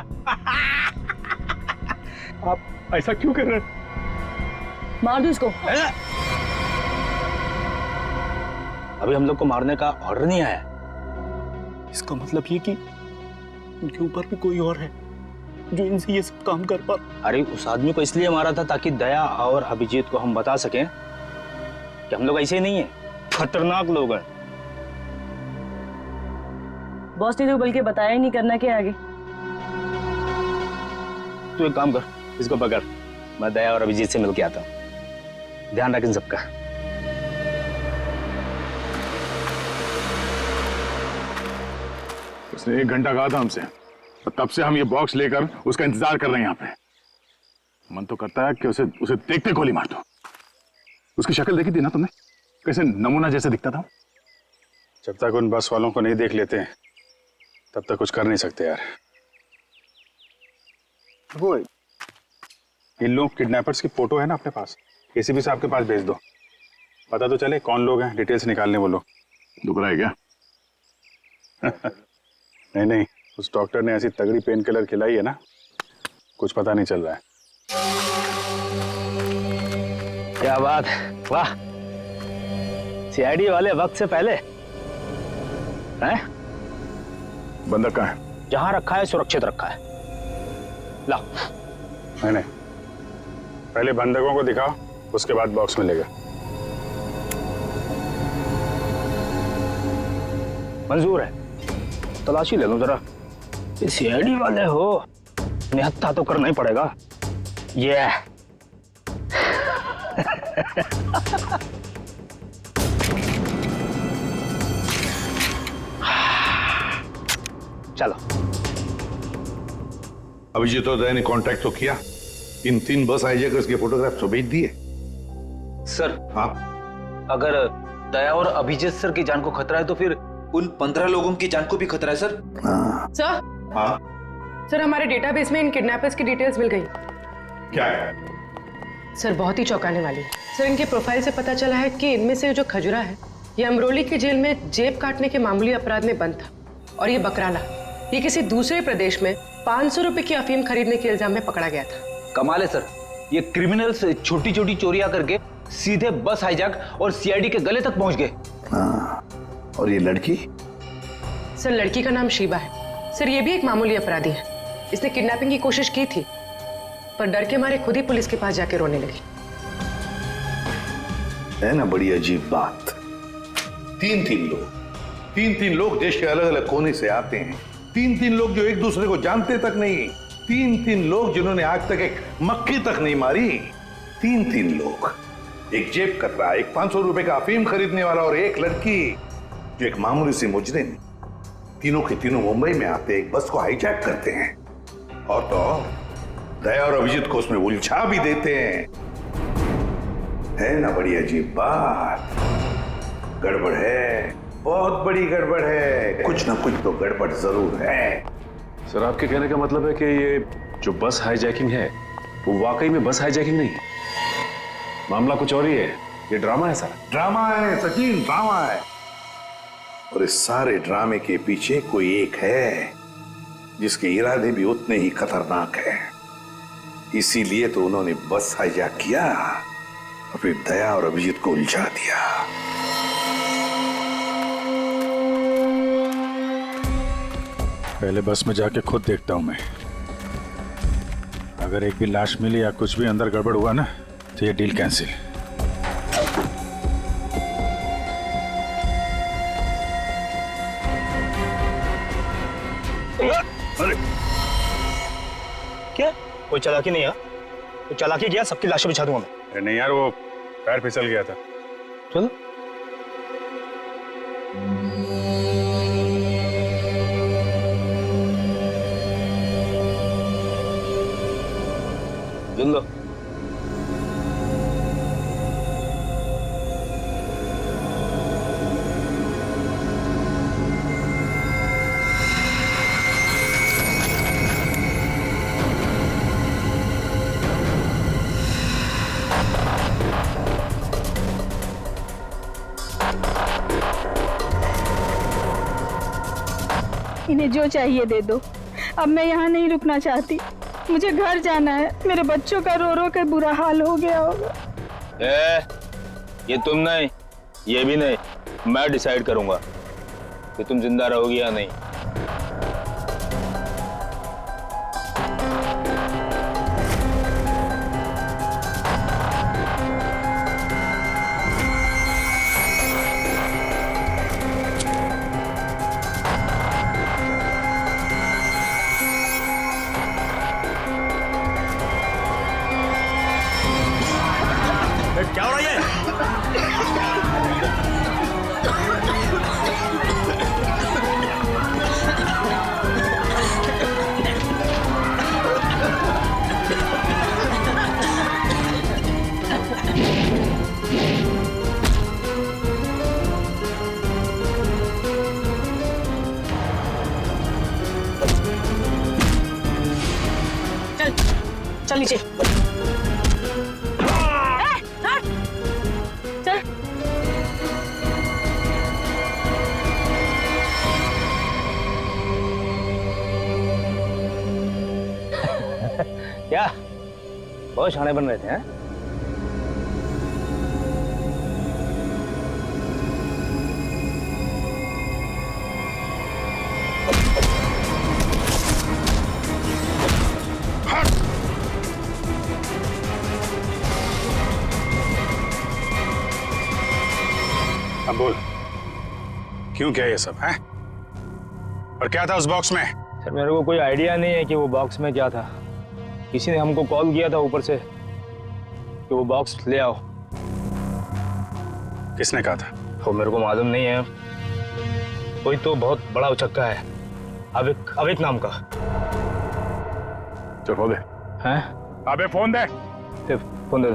Speaker 5: आप ऐसा क्यों कर रहे हैं?
Speaker 16: मार दो इसको।
Speaker 14: अभी हम लोग को मारने का ऑर्डर नहीं आया। इसका मतलब ये कि उनके ऊपर भी कोई और है जो इनसे ये सब काम कर पा। अरे उस आदमी को इसलिए मारा था ताकि दया और अभिजीत को हम बता सकें कि हम लोग ऐसे ही नहीं है, खतरनाक लोग हैं।
Speaker 16: बॉस ने तो बल्कि बताया ही नहीं करना क्या आगे।
Speaker 14: तू एक काम कर, इसको पकड़, मैं दया और अभिजीत से मिलके आता हूँ। ध्यान रख इन सबका।
Speaker 5: उसने 1 घंटा कहा था हमसे और तब से हम ये बॉक्स लेकर उसका इंतजार कर रहे हैं यहाँ पे। मन तो करता है कि उसे देखते गोली मार दो। उसकी शक्ल देखी थी ना तुमने, कैसे नमूना जैसे दिखता था।
Speaker 10: जब तक उन बस वालों को नहीं देख लेते तब तक कुछ कर नहीं सकते यार। वो इन लोग किडनैपर्स की फोटो है ना अपने पास, एसीपी साहब के पास भेज दो, पता तो चले कौन लोग हैं, डिटेल्स निकालने वो लोग।
Speaker 5: दुख रहा है क्या?
Speaker 10: नहीं नहीं, उस डॉक्टर ने ऐसी तगड़ी पेन किलर खिलाई है ना, कुछ पता नहीं चल रहा है।
Speaker 14: क्या बात, वाह। सीआईडी वाले वक्त से पहले हैं?
Speaker 5: बंदक कहाँ है?
Speaker 14: जहां रखा है सुरक्षित रखा है। ला।
Speaker 10: नहीं, पहले बंदकों को दिखाओ, उसके बाद बॉक्स मिलेगा।
Speaker 14: मंजूर है, तलाशी ले लो जरा। ये सीआईडी वाले हो, निहत्था तो करना ही पड़ेगा। ये चलो।
Speaker 8: अभिजीत और दया ने कांटेक्ट तो किया, इन 3 बस हाईजैकर्स के फोटोग्राफ तो भेज दिए।
Speaker 7: सर
Speaker 8: हाँ,
Speaker 7: अगर दया और अभिजीत सर की जान को खतरा है तो फिर उन 15 लोगों की जान को भी खतरा है सर।
Speaker 6: सर,
Speaker 8: हाँ,
Speaker 6: सर हमारे डेटाबेस में इन किडनैपर्स की डिटेल्स मिल गई।
Speaker 8: क्या है?
Speaker 6: सर बहुत ही चौंकाने वाली है। सर इनके प्रोफाइल से पता चला है कि इनमें से जो खजुरा है ये अमरोली की जेल में जेब काटने के मामूली अपराध में बंद था, और ये बकराला ये किसी दूसरे प्रदेश में 500 रुपए की अफीम खरीदने के इल्जाम में पकड़ा गया था।
Speaker 7: कमाल है सर, ये क्रिमिनल्स छोटी छोटी चोरियां करके सीधे बस हाईजैक और सीआईडी के गले तक पहुंच गए।
Speaker 8: और ये लड़की?
Speaker 6: सर लड़की का नाम शीबा है। सर ये भी एक मामूली अपराधी है। इसने किडनैपिंग की कोशिश की थी पर डर के मारे खुद ही पुलिस के पास जाके रोने लगी।
Speaker 8: है ना बड़ी अजीब बात। 3 लोग देश के अलग अलग कोने से आते हैं। 3 लोग जो एक दूसरे को जानते तक नहीं। 3 लोग जिन्होंने आज तक एक मक्खी तक नहीं मारी। 3 लोग, एक जेब कतरा, एक 500 रुपए का अफीम खरीदने वाला और एक लड़की जो एक मामूली सी मुजरिम। तीनों के तीनों मुंबई में आते एक बस को हाईजैक करते हैं और तो दया और अभिजीत को उसमें उलझा भी देते हैं। है ना बड़ी अजीब बात। गड़बड़ है, बहुत बड़ी गड़बड़ है। कुछ ना कुछ तो गड़बड़ जरूर है।
Speaker 15: सर आपके कहने का मतलब है कि ये जो बस हाईजैकिंग है वो वाकई में बस हाईजैकिंग नहीं है, मामला कुछ और ही है, ये ड्रामा है सर।
Speaker 8: ड्रामा है सचिन, ड्रामा है। और इस सारे ड्रामे के पीछे कोई एक है जिसके इरादे भी उतने ही खतरनाक है। इसीलिए तो उन्होंने बस हाईजैक किया और फिर दया और अभिजीत को उलझा दिया।
Speaker 10: पहले बस में जाके खुद देखता हूं मैं। अगर एक भी लाश मिली या कुछ भी अंदर गड़बड़ हुआ ना तो ये डील कैंसिल।
Speaker 14: अरे क्या? कोई चालाकी नहीं है? कोई चालाकी किया सबकी लाशें बिछा दूंगा मैं।
Speaker 10: नहीं यार, वो पैर फिसल गया था।
Speaker 14: चलो लो।
Speaker 16: इन्हें जो चाहिए दे दो। अब मैं यहाँ नहीं रुकना चाहती, मुझे घर जाना है। मेरे बच्चों का रो रो कर बुरा हाल हो गया होगा।
Speaker 17: ये तुम नहीं, ये भी नहीं, मैं डिसाइड करूंगा कि तुम जिंदा रहोगी या नहीं।
Speaker 14: क्या हो रहा है?
Speaker 16: चल चल नीचे। चल।
Speaker 17: क्या बहुत शाणे बन रहे थे हैं?
Speaker 10: अब बोल, क्यों क्या ये सब है? और क्या था उस बॉक्स में?
Speaker 17: सर मेरे को कोई आइडिया नहीं है कि वो बॉक्स में क्या था। किसी ने हमको कॉल किया था ऊपर से कि वो बॉक्स ले आओ।
Speaker 10: किसने कहा था?
Speaker 17: वो मेरे को मालूम नहीं है। कोई तो बहुत बड़ा उचक्का है, अविक नाम का।
Speaker 5: चल फोन दे।
Speaker 17: हैं?
Speaker 5: अबे फोन दे।
Speaker 17: फोन दे।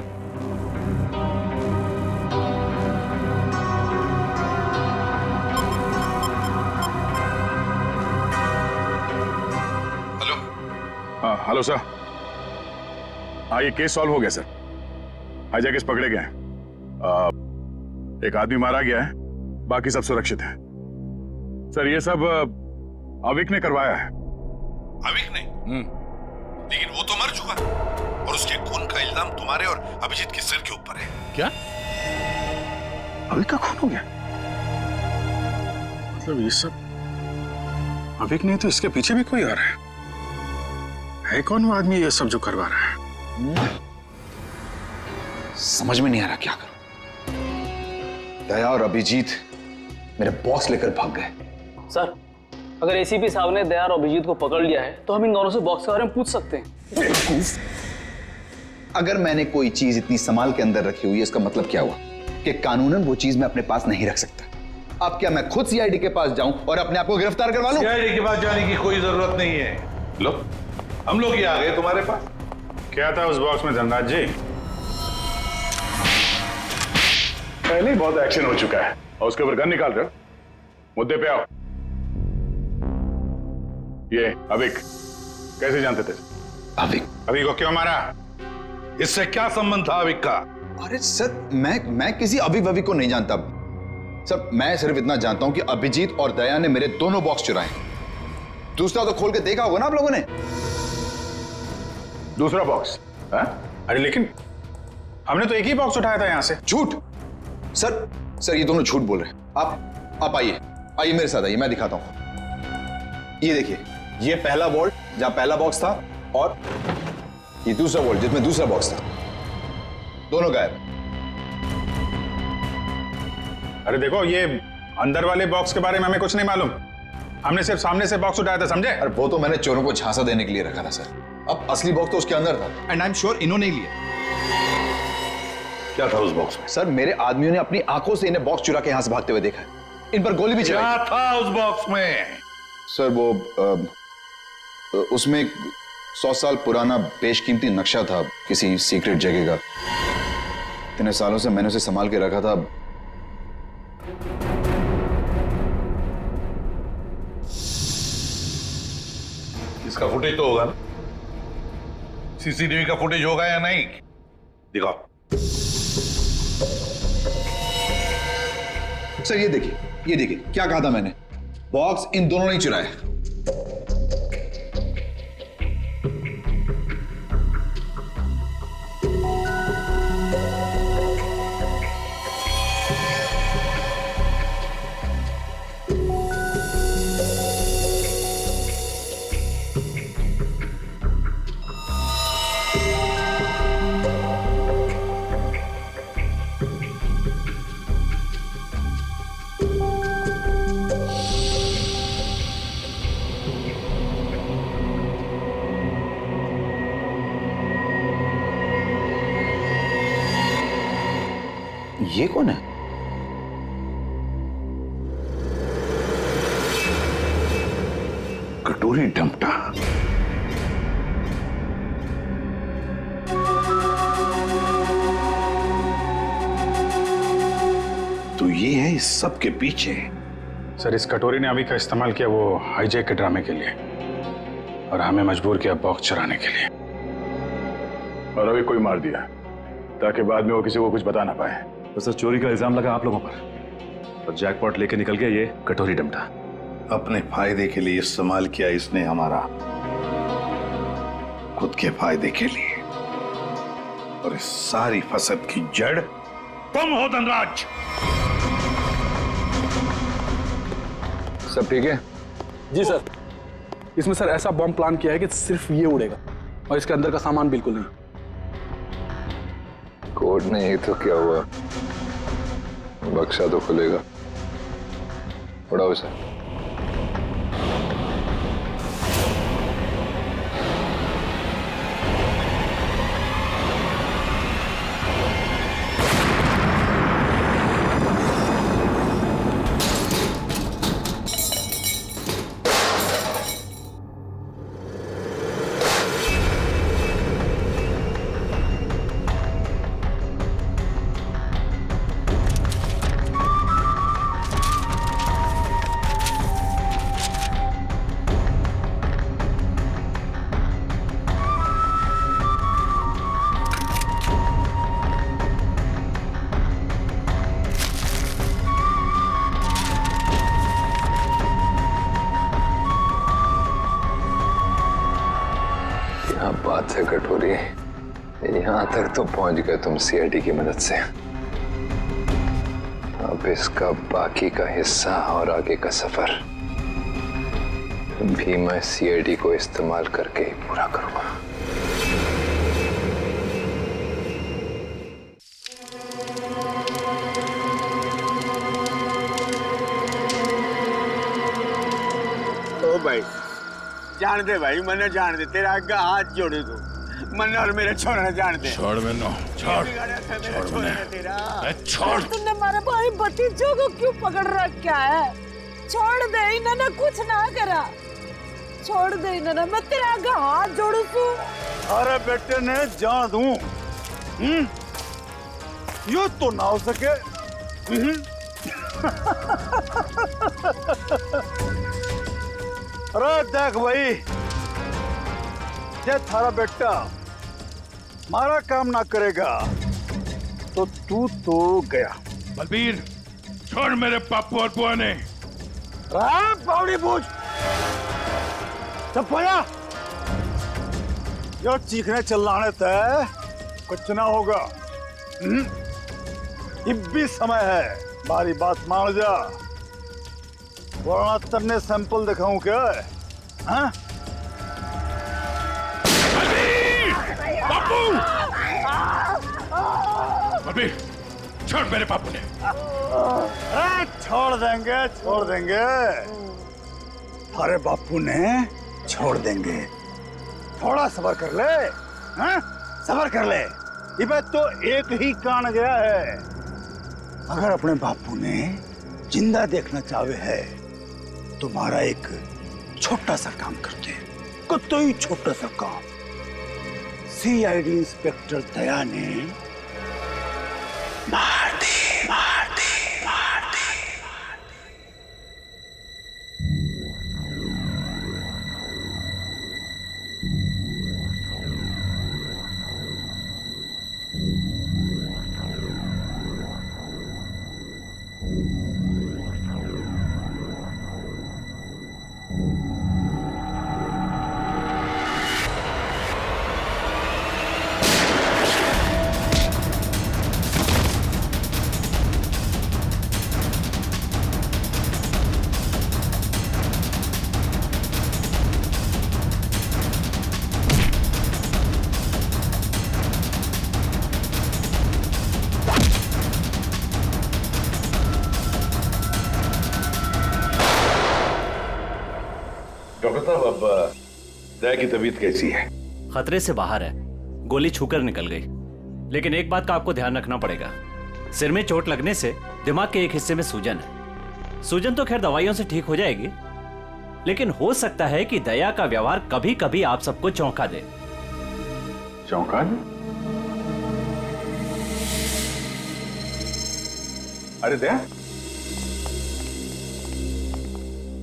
Speaker 5: हाँ हेलो सर। हाँ ये केस सॉल्व हो गया सर। हाईजैकर्स पकड़े गए हैं। एक आदमी मारा गया है, बाकी सब सुरक्षित हैं। सर ये सब अविक ने करवाया है।
Speaker 8: अविक ने? लेकिन वो तो मर चुका और उसके खून का इल्जाम तुम्हारे और अभिजीत के सिर के ऊपर है।
Speaker 5: क्या? अविक का खून हो गया?
Speaker 10: मतलब ये सब अविक नहीं तो इसके पीछे भी कोई आ रहा है कौन वो आदमी ये सब जो करवा रहा है?
Speaker 3: समझ में नहीं आ रहा क्या करूं। दया और अभिजीत मेरे बॉक्स लेकर भाग गए।
Speaker 13: सर अगर एसीपी साहब ने दया और अभिजीत को पकड़ लिया है तो हम इन दोनों से बॉक्स के बारे में पूछ सकते हैं।
Speaker 3: अगर मैंने कोई चीज इतनी संभाल के अंदर रखी हुई है, इसका मतलब क्या हुआ कि कानूनन वो चीज मैं अपने पास नहीं रख सकता। अब क्या मैं खुद सीआईडी के पास जाऊं और अपने आप को गिरफ्तार करवा लूं?
Speaker 8: सीआईडी के पास जाने की कोई जरूरत नहीं है। लो हम लोग ही आ गए तुम्हारे पास।
Speaker 10: क्या था उस बॉक्स में धनराज जी?
Speaker 5: पहले ही बहुत एक्शन हो चुका है और उसके ऊपर गन निकाल रहे हो। मुद्दे पे आओ। ये अविक कैसे जानते थे?
Speaker 3: अविक
Speaker 10: को क्यों मारा?
Speaker 8: इससे क्या संबंध था अविक का?
Speaker 3: अरे सर मैं किसी अविक को नहीं जानता सर। मैं सिर्फ इतना जानता हूं कि अभिजीत और दया ने मेरे दोनों बॉक्स चुराए। दूसरा तो खोल के देखा होगा ना आप लोगों ने।
Speaker 5: दूसरा बॉक्स?
Speaker 10: अरे लेकिन हमने तो एक ही बॉक्स उठाया था यहां से।
Speaker 3: झूठ सर ये दोनों झूठ बोल रहे हैं। आप आइए मेरे साथ आइए, मैं दिखाता हूं। ये देखिए, ये पहला वॉल्ट जहां पहला बॉक्स था और ये दूसरा वॉल्ट जिसमें दूसरा बॉक्स था। दोनों गायब।
Speaker 10: अरे देखो, ये अंदर वाले बॉक्स के बारे में हमें कुछ नहीं मालूम। हमने सिर्फ सामने से बॉक्स उठाया था, समझे?
Speaker 3: अरे वो तो मैंने चोरों को झांसा देने के लिए रखा था सर। अब असली बॉक्स तो उसके अंदर था एंड आई एम श्योर इन्होंने ही लिया।
Speaker 8: क्या था उस बॉक्स में?
Speaker 3: सर मेरे आदमियों ने अपनी आंखों से इन्हें बॉक्स चुरा के यहां से भागते हुए देखा है। इन पर गोली भी चलाई।
Speaker 8: क्या था उस बॉक्स में?
Speaker 3: सर वो उसमें 100 साल पुराना बेशकीमती नक्शा था किसी सीक्रेट जगह का। इतने सालों से मैंने उसे संभाल के रखा था।
Speaker 8: इसका फुटेज तो होगा ना? सीसीटीवी का फुटेज होगा या नहीं? दिखाओ।
Speaker 3: सर ये देखिए क्या कहा था मैंने। बॉक्स इन दोनों ने चुराया।
Speaker 4: ये कौन है? कटोरी डमटा। तो ये है इस सब के पीछे।
Speaker 10: सर, इस कटोरी ने अभी का इस्तेमाल किया वो हाईजैक के ड्रामे के लिए, और हमें मजबूर किया बॉक्स चुराने के लिए।
Speaker 5: और अभी कोई मार दिया ताकि बाद में वो किसी को कुछ बता ना पाए।
Speaker 15: तो सर, चोरी का इल्जाम लगा आप लोगों पर, और जैकपॉट लेके निकल गया ये कटोरी डमटा।
Speaker 8: अपने फायदे के लिए इस्तेमाल किया इसने हमारा, खुद के फायदे के लिए। और इस सारी फसद की जड़ तुम हो धनराज।
Speaker 18: सब ठीक है?
Speaker 19: जी सर। इसमें सर ऐसा बॉम्ब प्लान किया है कि सिर्फ ये उड़ेगा और इसके अंदर का सामान बिल्कुल नहीं।
Speaker 18: कोड नहीं तो क्या हुआ, बक्सा तो खुलेगा। उड़ाओ इसे। क्या बात है कटोरी, यहां तक तो पहुंच गए तुम सीआईडी की मदद से। अब इसका बाकी का हिस्सा और आगे का सफर भी मैं सीआईडी को इस्तेमाल करके ही पूरा करूंगा।
Speaker 20: ओ भाई जान दे भाई, मने जान दे, तेरा आगे हाथ जोड़े तू, मन और मेरे छोड़ना जान दे।
Speaker 8: छोड़ मैंने, छोड़ छोड़।
Speaker 16: तुमने हमारे भाई भतीजों को क्यों पकड़ रखा है? छोड़ दे, इन्होंने कुछ ना करा। छोड़ दे इन्होंने, मैं तेरे आगे हाथ जोड़ू तू।
Speaker 8: अरे बेटे ने जान दूं, यो तो ना हो सके। अरे देख भाई, ये थारा बेटा मारा काम ना करेगा तो तू तो गया।
Speaker 4: बलबीर, छोड़ मेरे पापू और बुआ ने।
Speaker 8: पावड़ी पूछ सब पाया, यो चीखने चिल्लाने तय कुछ ना होगा। अब भी समय है, हमारी बात मान जा, वरना तन्ने सैंपल दिखाऊं क्या? हाँ?
Speaker 4: पापू! बलबीर, छोड़ मेरे पापू ने।
Speaker 8: छोड़ देंगे, छोड़ देंगे, अरे बापू ने छोड़ देंगे। थोड़ा सब्र कर ले, हाँ? सब्र कर ले। ये तो एक ही कान गया है। अगर अपने बापू ने जिंदा देखना चाहे है, तुम्हारा एक छोटा सा काम करते हैं, कोई छोटा सा काम। सीआईडी इंस्पेक्टर दया ने मार दे, मार दे, मार दे। डॉक्टर साहब, अब दया की तबीयत कैसी है?
Speaker 21: खतरे से बाहर है, गोली छूकर निकल गई। लेकिन एक बात का आपको ध्यान रखना पड़ेगा, सिर में चोट लगने से दिमाग के एक हिस्से में सूजन है। सूजन तो खैर दवाइयों से ठीक हो जाएगी, लेकिन हो सकता है कि दया का व्यवहार कभी कभी आप सबको चौंका दे।
Speaker 5: चौंका दे? अरे दया,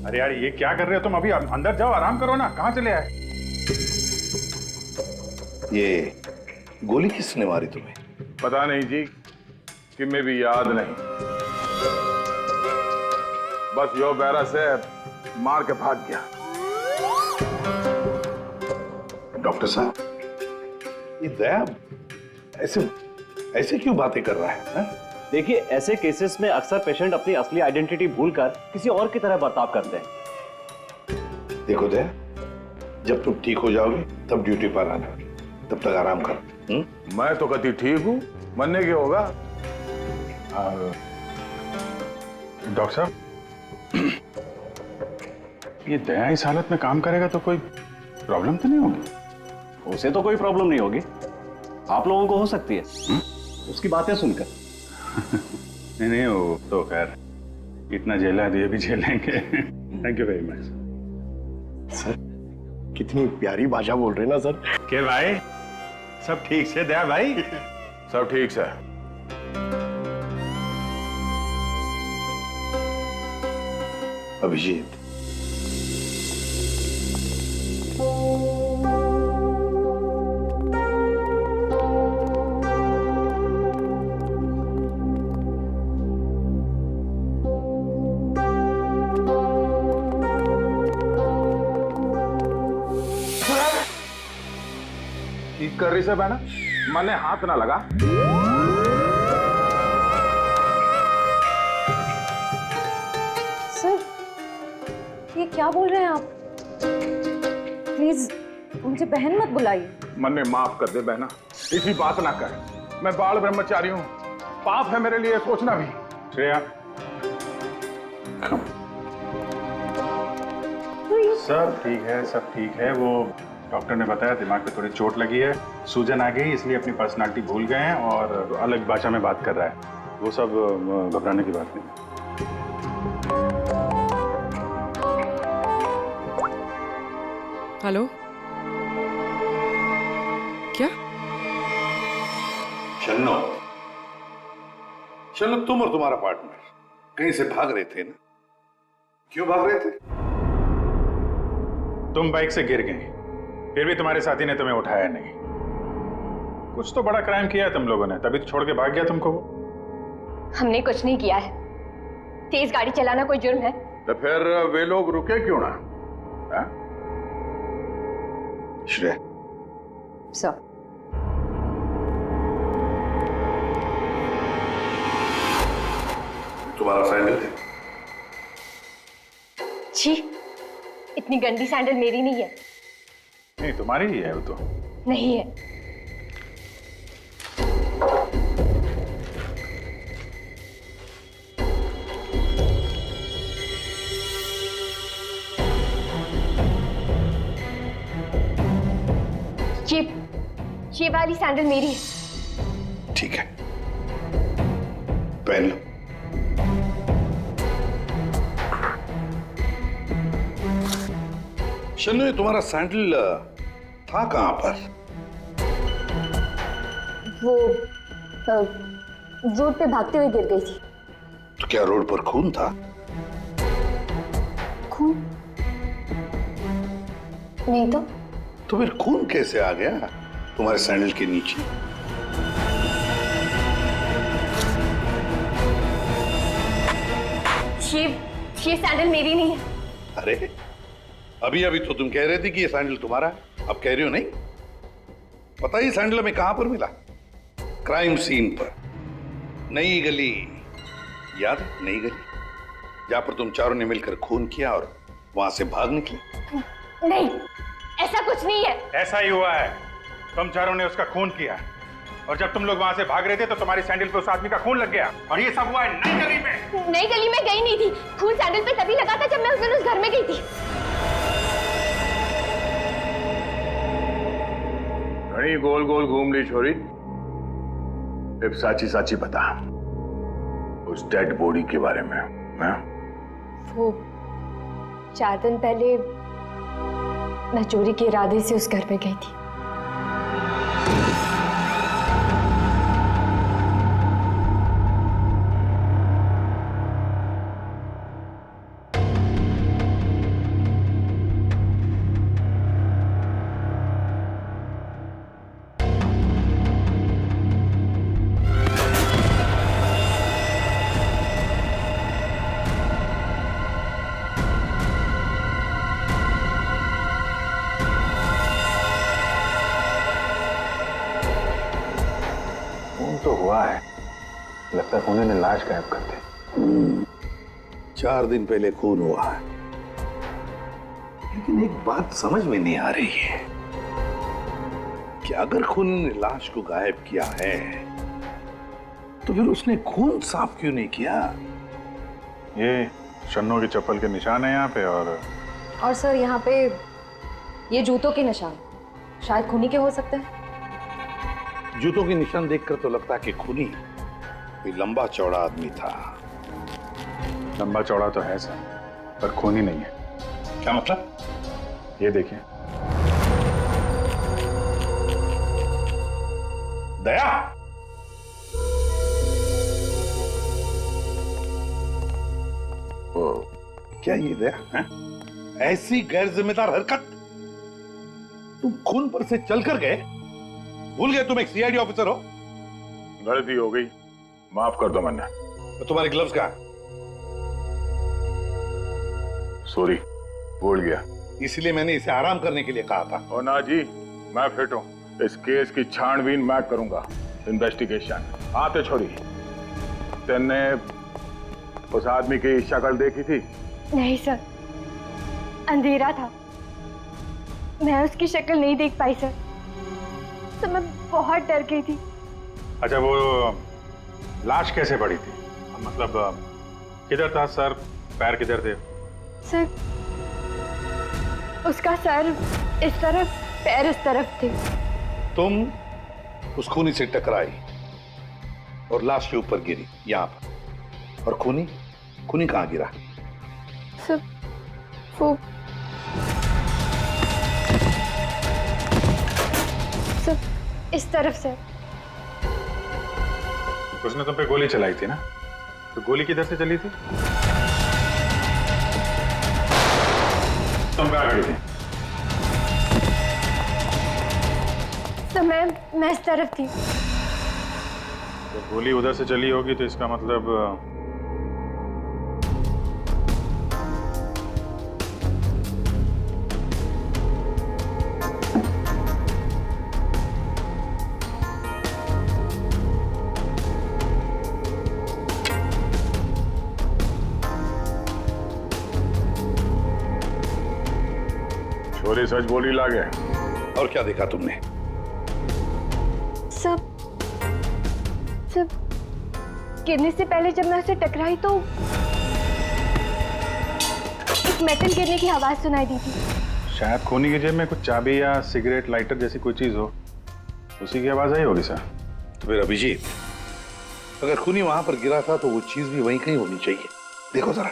Speaker 5: अरे यार ये क्या कर रहे हो तुम? अभी अंदर जाओ, आराम करो ना। कहां चले आए?
Speaker 8: ये गोली किसने मारी तुम्हें?
Speaker 5: पता नहीं जी, कि मैं भी याद नहीं। बस यो बैरा से मार के भाग गया।
Speaker 8: डॉक्टर साहब, ये दया ऐसे ऐसे क्यों बातें कर रहा है?
Speaker 15: देखिए, ऐसे केसेस में अक्सर पेशेंट अपनी असली आइडेंटिटी भूलकर किसी और की तरह बर्ताव करते हैं।
Speaker 8: देखो दया, जब तुम ठीक हो जाओगे तब ड्यूटी पर आना, तब तक आराम कर।
Speaker 5: मैं तो कति ठीक हूं, मरने के होगा। डॉक्टर साहब, ये दया इस हालत में काम करेगा तो कोई प्रॉब्लम तो नहीं होगी?
Speaker 15: उसे तो कोई प्रॉब्लम नहीं होगी, आप लोगों को हो सकती है उसकी बातें सुनकर।
Speaker 10: नहीं नहीं, वो तो खैर इतना झेला है तो ये भी झेलेंगे। Thank you very much
Speaker 14: sir. कितनी प्यारी भाषा बोल रहे हैं ना सर।
Speaker 10: के भाई, सब ठीक से दया भाई?
Speaker 5: सब ठीक से।
Speaker 8: अभिजीत,
Speaker 5: ठीक कर रही से बहना, मने हाथ ना लगा।
Speaker 22: सर, ये क्या बोल रहे हैं आप? प्लीज मुझे बहन मत बुलाइए।
Speaker 5: मन्ने माफ कर दे बहना, इसी बात ना कर। मैं बाल ब्रह्मचारी हूँ, पाप है मेरे लिए सोचना भी।
Speaker 10: श्रेया, सब ठीक है, सब ठीक है। वो डॉक्टर ने बताया दिमाग पे थोड़ी चोट लगी है, सूजन आ गई, इसलिए अपनी पर्सनालिटी भूल गए हैं और अलग भाषा में बात कर रहा है। वो सब घबराने की बात नहीं।
Speaker 1: हेलो, क्या?
Speaker 8: शन्नो, शन्नो, तुम और तुम्हारा पार्टनर कहीं से भाग रहे थे ना? क्यों भाग रहे थे?
Speaker 10: तुम बाइक से गिर गए, फिर भी तुम्हारे साथी ने तुम्हें उठाया नहीं। कुछ तो बड़ा क्राइम किया है तुम लोगों ने, तभी तो छोड़ के भाग गया तुमको वो।
Speaker 22: हमने कुछ नहीं किया है। तेज गाड़ी चलाना कोई जुर्म है?
Speaker 5: तो फिर वे लोग रुके क्यों ना?
Speaker 8: श्रेया,
Speaker 22: सर,
Speaker 8: तुम्हारा सैंडल है?
Speaker 22: छी, इतनी गंदी सैंडल मेरी नहीं है।
Speaker 10: नहीं, तुम्हारी ही है वो तो।
Speaker 22: नहीं है। ये वाली सैंडल मेरी है।
Speaker 8: ठीक है, पहन लो। शन्नु, ये तुम्हारा सैंडल था कहां पर?
Speaker 22: वो रोड पे भागते हुए गिर गई थी।
Speaker 8: तो क्या रोड पर खून था?
Speaker 22: खून? नहीं
Speaker 8: तो फिर खून कैसे आ गया तुम्हारे सैंडल के नीचे?
Speaker 22: ये सैंडल मेरी नहीं है।
Speaker 8: अरे, अभी अभी तो तुम कह रहे थे कि ये सैंडल तुम्हारा है, अब कह रही हो नहीं? पता ही सैंडल हमें कहां पर मिला? क्राइम सीन पर, नई गली। याद है नई गली, जहां पर तुम चारों ने मिलकर खून किया और वहां से भाग निकले?
Speaker 22: नहीं, ऐसा कुछ नहीं है।
Speaker 10: ऐसा ही हुआ है, तुम चारों ने उसका खून किया और जब तुम लोग वहां से भाग रहे थे तो तुम्हारी सैंडल पे उस आदमी का खून लग गया और ये सब हुआ है नई गली में।
Speaker 22: नई गली में गई नहीं थी, खून सैंडल पे तभी लगा था जब मैं उस दिन उस घर में गई थी।
Speaker 5: घड़ी गोल गोल घूम ली छोरी, अब साची साची बता। उस डेड बॉडी के बारे में। हाँ?
Speaker 22: वो 4 दिन पहले मैं चोरी के इरादे से उस घर में गई थी।
Speaker 5: तो हुआ है, लगता है उन्होंने लाश गायब कर दी।
Speaker 8: 4 दिन पहले खून हुआ है, लेकिन एक बात समझ में नहीं आ रही है कि अगर खून ने लाश को गायब किया है तो फिर उसने खून साफ क्यों नहीं किया?
Speaker 10: ये शन्नों की चप्पल के निशान है यहाँ पे,
Speaker 22: और सर यहाँ पे ये जूतों के निशान शायद खूनी के हो सकते हैं।
Speaker 8: जूतों के निशान देखकर तो लगता है कि खूनी कोई लंबा चौड़ा आदमी था।
Speaker 10: लंबा चौड़ा तो है सर, पर खूनी नहीं है।
Speaker 8: क्या मतलब?
Speaker 10: ये देखिए।
Speaker 8: दया, क्या ये दया है? ऐसी गैर जिम्मेदार हरकत? तुम खून पर से चलकर गए? भूल गए तुम एक सीआईडी ऑफिसर हो?
Speaker 5: गलती हो गई, माफ कर दो मैंने।
Speaker 8: तो तुम्हारे ग्लव्स कहाँ?
Speaker 5: सॉरी, भूल गया।
Speaker 8: इसलिए मैंने इसे आराम करने के लिए कहा था।
Speaker 5: ओ ना जी, मैं फिट हूँ। इस केस की छानबीन मैं करूंगा, इन्वेस्टिगेशन। आते छोरी, तेने उस आदमी की शक्ल देखी थी?
Speaker 22: नहीं सर, अंधेरा था, मैं उसकी शक्ल नहीं देख पाई सर। तो मैं बहुत डर गई थी।
Speaker 10: अच्छा, वो लाश कैसे पड़ी थी? मतलब किधर था सर, पैर किधर थे?
Speaker 22: सर, उसका सर इस तरफ, पैर इस तरफ थे।
Speaker 8: तुम उस खूनी से टकराई और लाश के ऊपर गिरी यहाँ पर, और खूनी कहाँ गिरा?
Speaker 22: सर, वो इस तरफ से।
Speaker 10: उसने तुम पे गोली चलाई थी ना, तो गोली किधर से चली थी? तुम कहाँ खड़ी थी?
Speaker 22: तो मैं इस तरफ थी।
Speaker 10: तो गोली उधर से चली होगी तो इसका मतलब
Speaker 5: छोरी सच बोली लागे।
Speaker 8: और क्या देखा तुमने?
Speaker 22: सब गिरने से पहले जब मैं उसे टकराई तो एक मेटल गिरने की आवाज सुनाई दी थी।
Speaker 10: शायद खूनी की जेब में कुछ चाबी या सिगरेट लाइटर जैसी कोई चीज हो, उसी की आवाज आई होगी सर।
Speaker 8: तो फिर अभिजीत, अगर खूनी वहां पर गिरा था तो वो चीज भी वहीं कहीं होनी चाहिए। देखो जरा।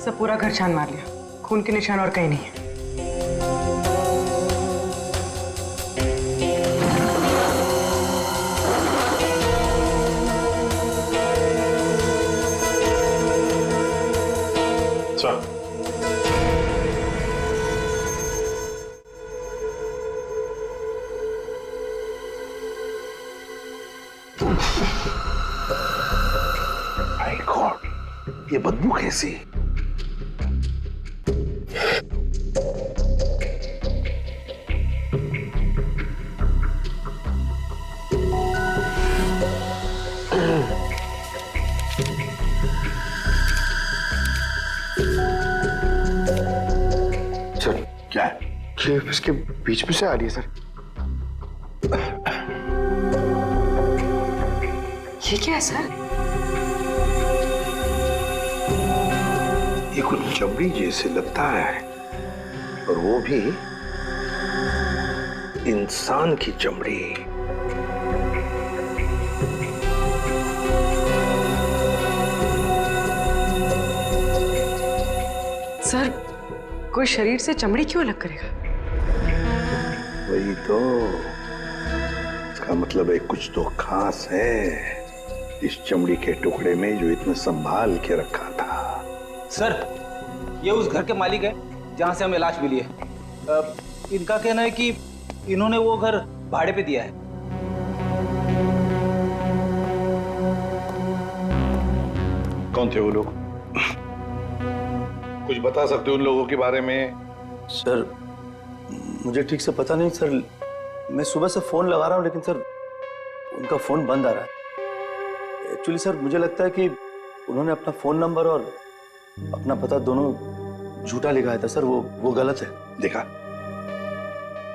Speaker 6: सब पूरा घर छान मार लिया, खून के निशान और कहीं नहीं है।
Speaker 8: माय गॉड, ये बदबू कैसी?
Speaker 20: सर क्या है? ये इसके बीच में से आ रही है सर।
Speaker 6: ये क्या है सर?
Speaker 8: ये कुछ चमड़ी जैसे लगता है, और वो भी इंसान की चमड़ी।
Speaker 6: कोई शरीर से चमड़ी क्यों अलग करेगा?
Speaker 8: वही तो, इसका मतलब है कुछ तो खास है इस चमड़ी के टुकड़े में जो इतना संभाल के रखा था।
Speaker 7: सर, ये उस घर के मालिक है जहां से हमें लाश मिली है। इनका कहना है कि इन्होंने वो घर भाड़े पे दिया है।
Speaker 8: कौन थे वो लोग? कुछ बता सकते हो उन लोगों के बारे में?
Speaker 2: सर, मुझे ठीक से पता नहीं सर। मैं सुबह से फोन लगा रहा हूँ लेकिन सर उनका फोन बंद आ रहा है। एक्चुअली सर मुझे लगता है कि उन्होंने अपना फोन नंबर और अपना पता दोनों झूठा लिखा था सर। वो गलत है।
Speaker 8: देखा,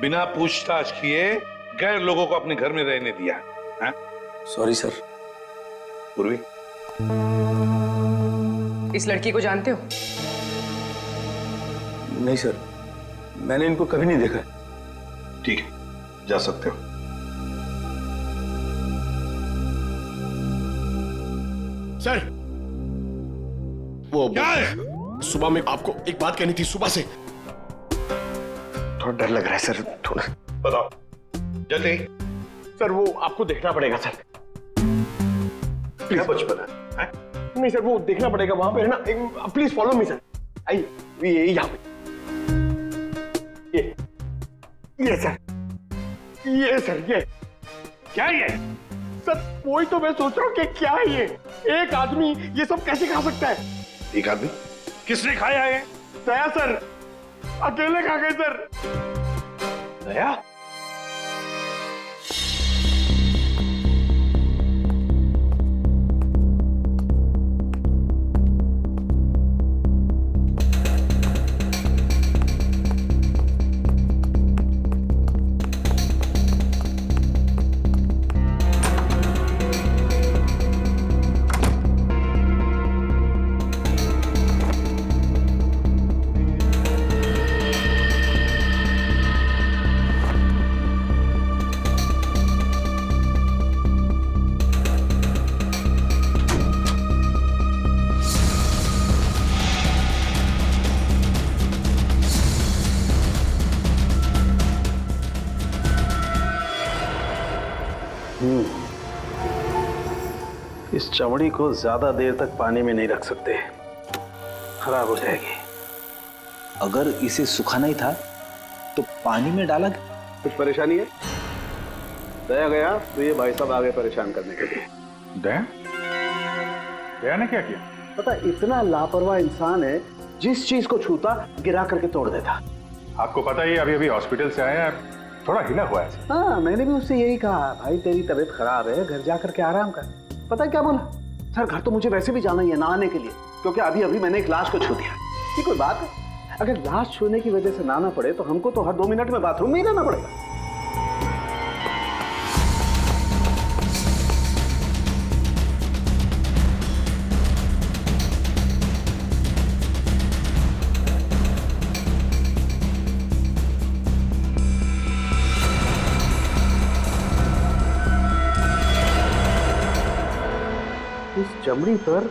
Speaker 8: बिना पूछताछ किए गैर लोगों को अपने घर में रहने दिया।
Speaker 2: Sorry sir.
Speaker 8: पूर्वी,
Speaker 6: इस लड़की को जानते हो?
Speaker 2: नहीं सर, मैंने इनको कभी नहीं देखा।
Speaker 8: ठीक है, जा सकते हो।
Speaker 12: सर, वो क्या है? सुबह में आपको एक बात कहनी थी सुबह से।
Speaker 2: थोड़ा डर लग रहा है सर, थोड़ा।
Speaker 8: बताओ जल्दी।
Speaker 12: सर, वो आपको देखना पड़ेगा सर।
Speaker 8: क्या बचपन है?
Speaker 12: नहीं सर, वो देखना पड़ेगा वहां पे है ना। Please follow me sir. आइए, ये यहाँ पे। ये सर, ये सर, ये
Speaker 8: क्या ये?
Speaker 12: सर, वही तो मैं सोच रहा हूँ कि क्या है ये। एक आदमी ये सब कैसे खा सकता है?
Speaker 8: एक आदमी? किसने खाया है?
Speaker 12: दया सर, अकेले खा गए सर।
Speaker 8: दया?
Speaker 2: इस चमड़ी को ज्यादा देर तक पानी में नहीं रख सकते, खराब हो जाएगी।
Speaker 7: अगर इसे सुखाना ही था तो पानी में डाला।
Speaker 2: कुछ परेशानी है? दया गया तो ये भाई साहब आगे परेशान करने के लिए।
Speaker 5: दया? दया ने क्या किया?
Speaker 2: पता, इतना लापरवाह इंसान है, जिस चीज को छूता गिरा करके तोड़ देता।
Speaker 5: आपको पता ही अभी अभी हॉस्पिटल से आया है, थोड़ा हिला हुआ है।
Speaker 2: हाँ, मैंने भी उससे यही कहा, भाई तेरी तबीयत खराब है, घर जा करके आराम कर। पता है क्या बोला? सर, घर तो मुझे वैसे भी जाना ही है नहाने के लिए, क्योंकि अभी अभी मैंने एक लाश को छू दिया। ये कोई बात है? अगर लाश छूने की वजह से नहाना पड़े तो हमको तो हर 2 मिनट में बाथरूम में ही रहना पड़ेगा। इस चमड़ी पर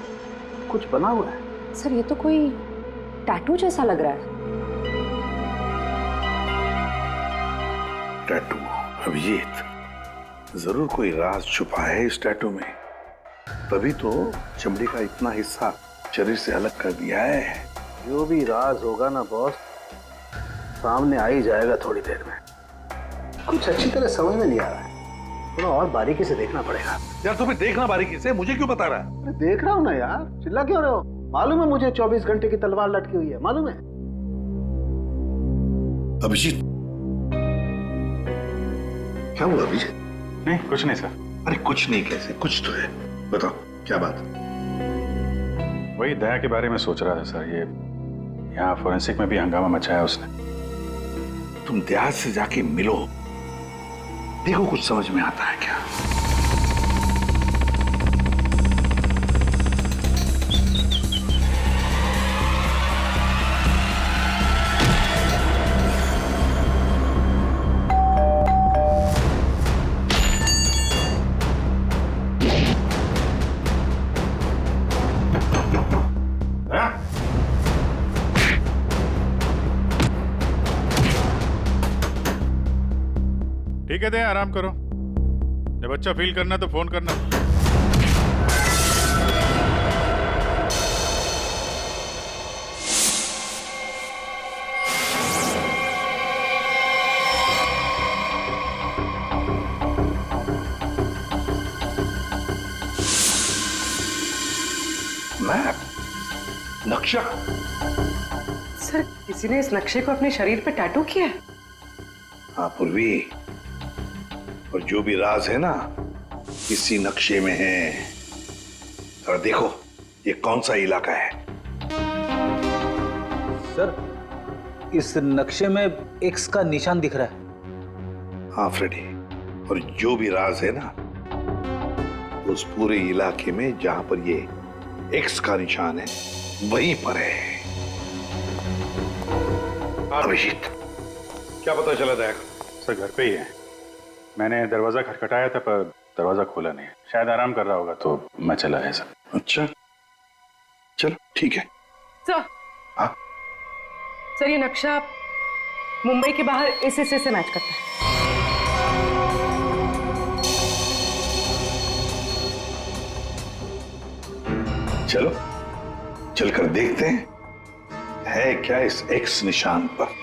Speaker 2: कुछ बना हुआ है।
Speaker 23: सर, ये तो कोई टैटू जैसा लग रहा है।
Speaker 8: टैटू? अभिजीत, जरूर कोई राज छुपा है इस टैटू में, तभी तो चमड़ी का इतना हिस्सा शरीर से अलग कर दिया है।
Speaker 2: जो भी राज होगा ना बॉस, सामने आ ही जाएगा थोड़ी देर में। कुछ अच्छी तरह समझ में नहीं आ रहा है, थोड़ा और बारीकी से देखना पड़ेगा।
Speaker 8: यार तुम्हें देखना बारीकी से, मुझे क्यों बता रहा है?
Speaker 2: मैं देख रहा हूँ ना यार, चिल्ला क्यों रहे हो? मालूम है मुझे 24 घंटे की तलवार लटकी हुई है, मालूम है।
Speaker 8: अभिजीत, क्या हुआ अभिजीत?
Speaker 5: नहीं, कुछ नहीं सर।
Speaker 8: अरे कुछ नहीं कैसे? कुछ तो है, बताओ क्या बात?
Speaker 5: वही दया के बारे में सोच रहा था सर। ये यहाँ फोरेंसिक में भी हंगामा मचाया उसने।
Speaker 8: तुम दया से जाके मिलो, देखो कुछ समझ में आता है क्या।
Speaker 10: ठीक है, दे आराम करो। जब अच्छा फील करना तो फोन करना।
Speaker 8: मैप, नक्शा।
Speaker 6: सर, किसी ने इस नक्शे को अपने शरीर पे टैटू किया है?
Speaker 8: हाँ पूर्वी, और जो भी राज है ना इसी नक्शे में है। और देखो ये कौन सा इलाका है।
Speaker 7: सर, इस नक्शे में एक्स का निशान दिख रहा है।
Speaker 8: हाँ फ्रेडी, और जो भी राज है ना उस पूरे इलाके में जहां पर ये एक्स का निशान है वहीं पर है। अभिजीत,
Speaker 10: क्या पता चला दया? सर घर पे ही है। मैंने दरवाजा खटखटाया था पर दरवाजा खोला नहीं। शायद आराम कर रहा होगा तो मैं चला है सर।
Speaker 8: अच्छा चलो ठीक है।
Speaker 6: सर,
Speaker 8: हाँ?
Speaker 6: सर ये नक्शा मुंबई के बाहर इस हिस्से से मैच करता है।
Speaker 8: चलो चलकर देखते हैं है क्या इस एक्स निशान पर।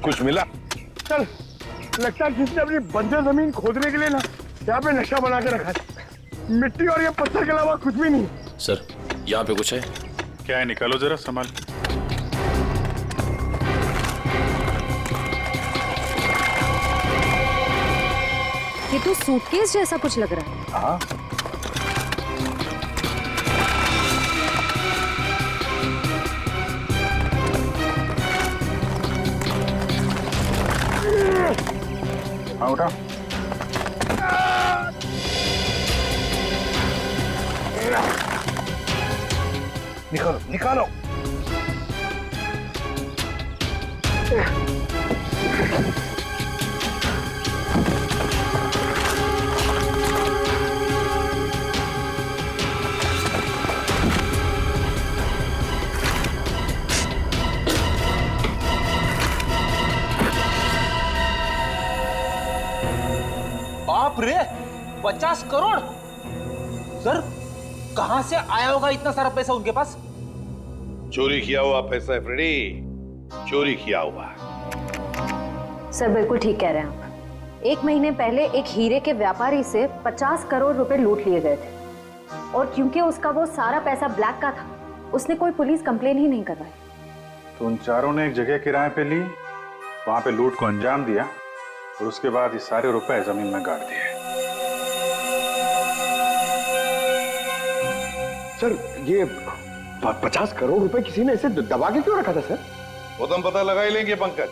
Speaker 8: कुछ मिला?
Speaker 12: चल, लगता है किसने अपनी बंजर जमीन खोदने के लिए ना यहाँ पे नक्शा बना के रखा है। मिट्टी और ये पत्थर के अलावा कुछ भी नहीं।
Speaker 15: सर, यहाँ पे कुछ है।
Speaker 10: क्या है? निकालो जरा, संभाल।
Speaker 22: ये तो सूटकेस जैसा कुछ लग रहा है।
Speaker 8: हाँ,
Speaker 10: हाँ उठा।
Speaker 8: निकालो निकालो।
Speaker 7: बाप रे, 50 करोड़! सर, कहां से आया होगा इतना सारा पैसा उनके पास?
Speaker 8: चोरी किया हुआ पैसा है फ्रेडी, चोरी किया हुआ।
Speaker 23: सर बिल्कुल ठीक कह रहे हैं आप। 1 महीने पहले एक हीरे के व्यापारी से 50 करोड़ रुपए लूट लिए गए थे, और क्योंकि उसका वो सारा पैसा ब्लैक का था, उसने कोई पुलिस कंप्लेन ही नहीं करवाई।
Speaker 10: तो उन चारों ने एक जगह किराए पे ली, वहां पे लूट को अंजाम दिया और उसके बाद ये सारे रुपए जमीन में गाड़ दिए।
Speaker 12: सर ये 50 करोड़ रुपए किसी ने ऐसे दबा के क्यों रखा था सर?
Speaker 8: वो तो हम पता लगा ही लेंगे पंकज।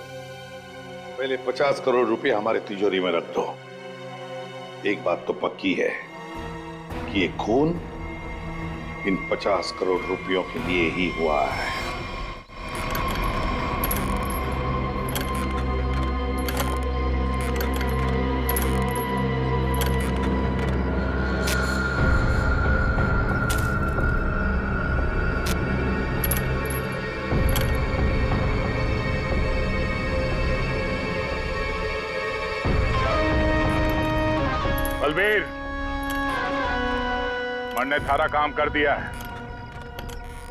Speaker 8: पहले 50 करोड़ रुपए हमारे तिजोरी में रख दो। एक बात तो पक्की है कि ये खून इन 50 करोड़ रुपयों के लिए ही हुआ है।
Speaker 10: बलबीर, मन ने थारा काम कर दिया है।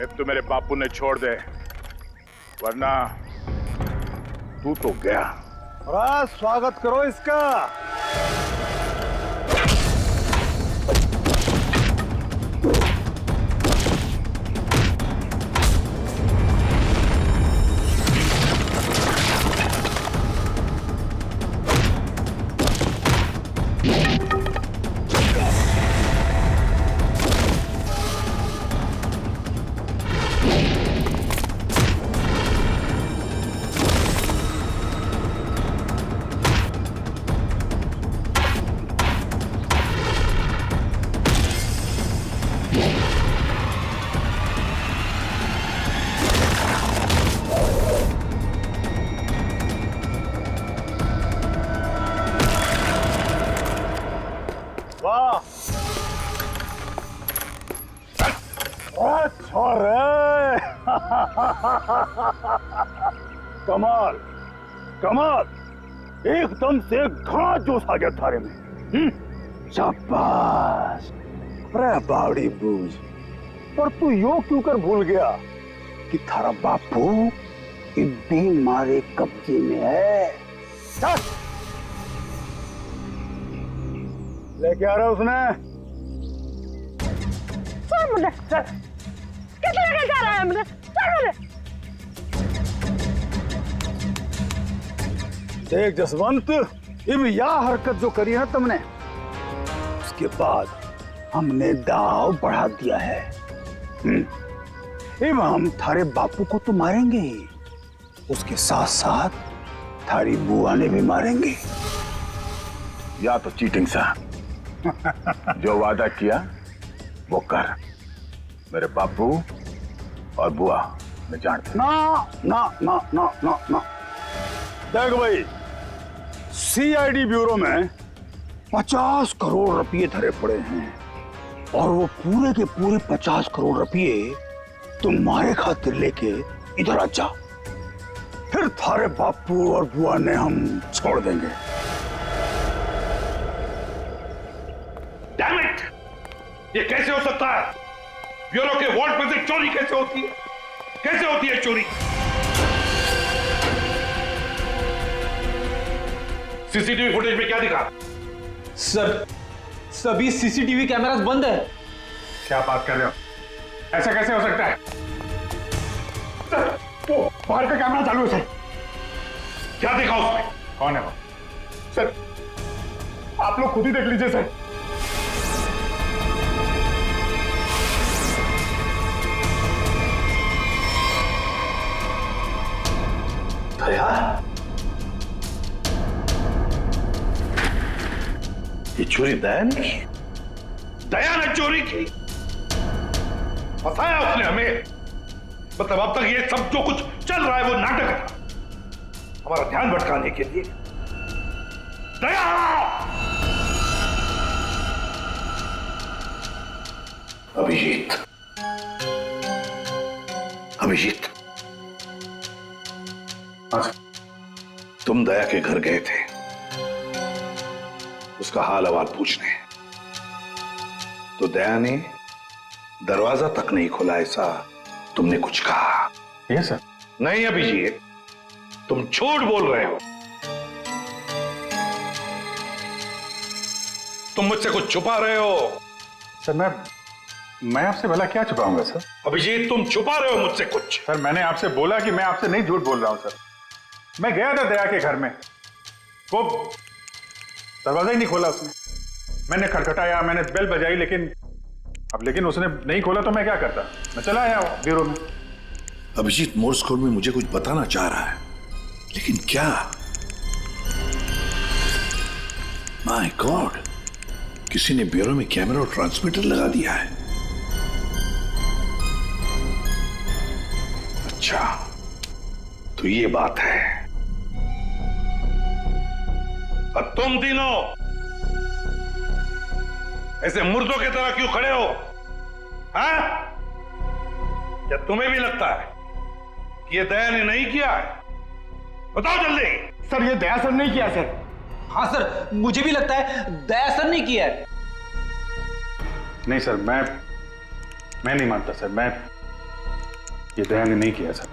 Speaker 10: अब तो मेरे बापू ने छोड़ दे, वरना तू तो गया।
Speaker 12: स्वागत करो इसका। कमाल कमाल, एकदम से घाट जोश आ गया थारे में। शाबाश। अरे बावड़ी बूझ, पर तू यो क्यों कर भूल गया कि थारा बापू इब्बी मारे कब्जे में है। चल। लेके आ रहा उसने।
Speaker 16: मुझे कितने लेके जा रहा है मुझे?
Speaker 12: देख जसवंत, इब यह हरकत जो करी है तुमने, उसके बाद हमने दाव बढ़ा दिया है। इब हम थारे बापू को तो मारेंगे ही, उसके साथ साथ थारी बुआ ने भी मारेंगे। या तो चीटिंग सा जो वादा किया वो कर। मेरे बापू और बुआ मैं जानता। ना ना ना ना ना ना। देख भाई, सीआईडी ब्यूरो में 50 करोड़ रुपए धरे पड़े हैं और वो पूरे के पूरे 50 करोड़ रुपए तुम्हारे खातिर लेके इधर आ जा, फिर थारे बापू और बुआ ने हम छोड़ देंगे।
Speaker 4: Damn it! ये कैसे हो सकता है? ब्यूरो के वॉल्ट में से चोरी कैसे होती है? कैसे होती है चोरी? सीसीटीवी फुटेज में क्या दिखा?
Speaker 7: सर, सभी सीसीटीवी कैमरास बंद है।
Speaker 10: क्या बात कर रहे हो? ऐसा कैसे हो सकता है?
Speaker 12: सर, वो बाहर का कैमरा चालू है सर।
Speaker 4: क्या देखा उसमें?
Speaker 10: कौन है वो?
Speaker 12: सर, आप लोग खुद ही देख लीजिए सर।
Speaker 4: दया, ये चोरी दया ने की? दया ने चोरी की? फंसाया उसने हमें। मतलब अब तक ये सब जो कुछ चल रहा है वो नाटक था, हमारा ध्यान भटकाने के लिए। दया! अभिजीत, अभिजीत, तुम दया के घर गए थे उसका हाल अहवाल पूछने, तो दया ने दरवाजा तक नहीं खोला, ऐसा तुमने कुछ कहा?
Speaker 10: Yes sir.
Speaker 4: नहीं अभिजीत, तुम झूठ बोल रहे हो। तुम मुझसे कुछ छुपा रहे हो।
Speaker 10: सर मैं आपसे भला क्या छुपाऊंगा सर?
Speaker 4: अभिजीत, तुम छुपा रहे हो मुझसे कुछ।
Speaker 10: सर मैंने आपसे बोला कि मैं आपसे नहीं झूठ बोल रहा हूं सर। मैं गया था दया के घर में, वो दरवाजा ही नहीं खोला उसने। मैंने खटखटाया, मैंने बेल बजाई, लेकिन उसने नहीं खोला तो मैं क्या करता? मैं चला आया ब्यूरो में।
Speaker 8: अभिजीत मोर्स कोड में मुझे कुछ बताना चाह रहा है, लेकिन क्या? माय गॉड, किसी ने ब्यूरो में कैमरा और ट्रांसमीटर लगा दिया है।
Speaker 4: अच्छा, तो ये बात है। और तुम तीनों ऐसे मुर्दों की तरह क्यों खड़े हो? हाँ? क्या तुम्हें भी लगता है कि ये दया ने नहीं किया है? बताओ जल्दी।
Speaker 12: सर, ये दया सर नहीं किया सर।
Speaker 7: हाँ सर, मुझे भी लगता है दया सर नहीं किया है।
Speaker 10: नहीं सर, मैं नहीं मानता सर। ये दया ने नहीं किया सर।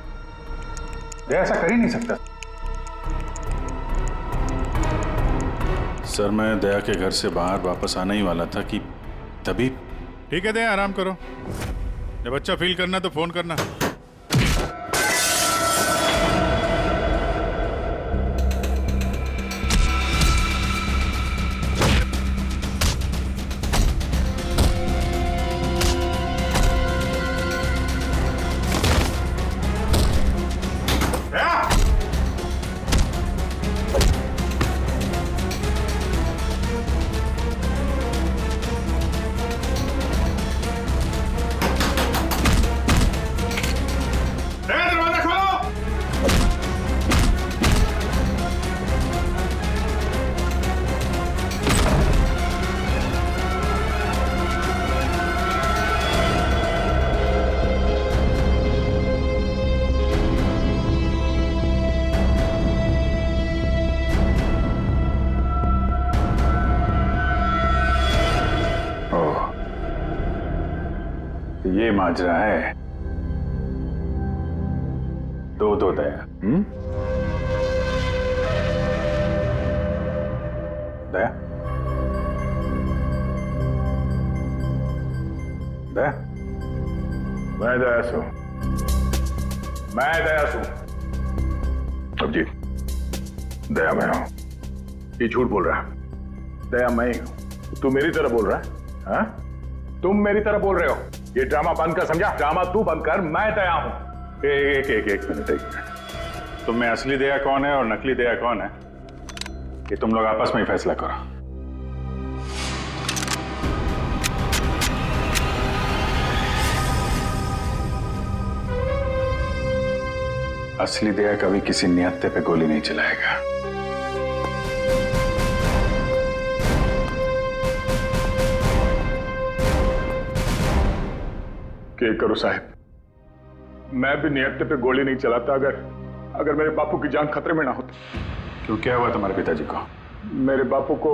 Speaker 10: दया ऐसा कर ही नहीं सकता
Speaker 5: सर। मैं दया के घर से बाहर वापस आने ही वाला था कि तभी। ठीक है दया, आराम करो। जब अच्छा फील करना तो फोन करना।
Speaker 10: ये माजरा है। दो दया। दया, दया,
Speaker 5: मैं दया सू, मैं दया सू। अब जी, दया मैं हूं। ये झूठ बोल रहा है। दया मैं ही हूं। तू मेरी तरह बोल रहा है? हाँ? तुम मेरी तरह बोल रहे हो। ये ड्रामा बंद कर, समझा? ड्रामा तू बंद कर, मैं दया हूं। एक मिनट।
Speaker 10: तुम में असली दया कौन है और नकली दया कौन है, ये तुम लोग आपस में ही फैसला करो। असली दया कभी किसी नियत्ते पे गोली नहीं चलाएगा।
Speaker 5: क्या करो साहब, मैं भी नियत्ते पे गोली नहीं चलाता अगर मेरे बापू की जान खतरे में ना होती।
Speaker 10: क्यों, क्या हुआ तुम्हारे पिताजी को?
Speaker 5: मेरे बापू को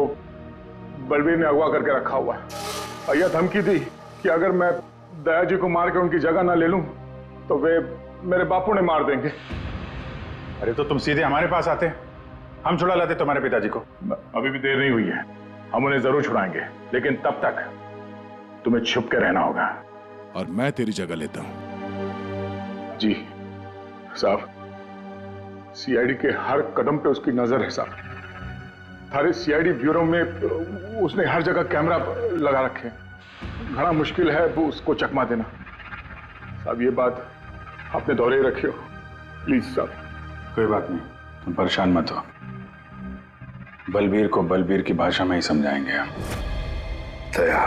Speaker 5: बलबीर ने अगवा करके रखा हुआ है और यह धमकी दी कि अगर मैं दया जी को मार के उनकी जगह ना ले लूं तो वे मेरे बापू ने मार देंगे।
Speaker 10: अरे तो तुम सीधे हमारे पास आते, हम छुड़ा लाते तुम्हारे पिताजी को।
Speaker 5: अभी भी देर नहीं हुई है, हम उन्हें जरूर छुड़ाएंगे, लेकिन तब तक तुम्हें छुप के रहना होगा।
Speaker 8: और मैं तेरी जगह लेता हूं।
Speaker 5: जी साहब, सीआईडी के हर कदम पे उसकी नजर है साहब। हर सीआईडी ब्यूरो में उसने हर जगह कैमरा लगा रखे हैं। घना मुश्किल है वो उसको चकमा देना। साहब ये बात अपने दौरे ही रखियो प्लीज साहब।
Speaker 10: कोई बात नहीं, तुम परेशान मत हो। बलबीर को बलबीर की भाषा में ही समझाएंगे हम।
Speaker 8: दया,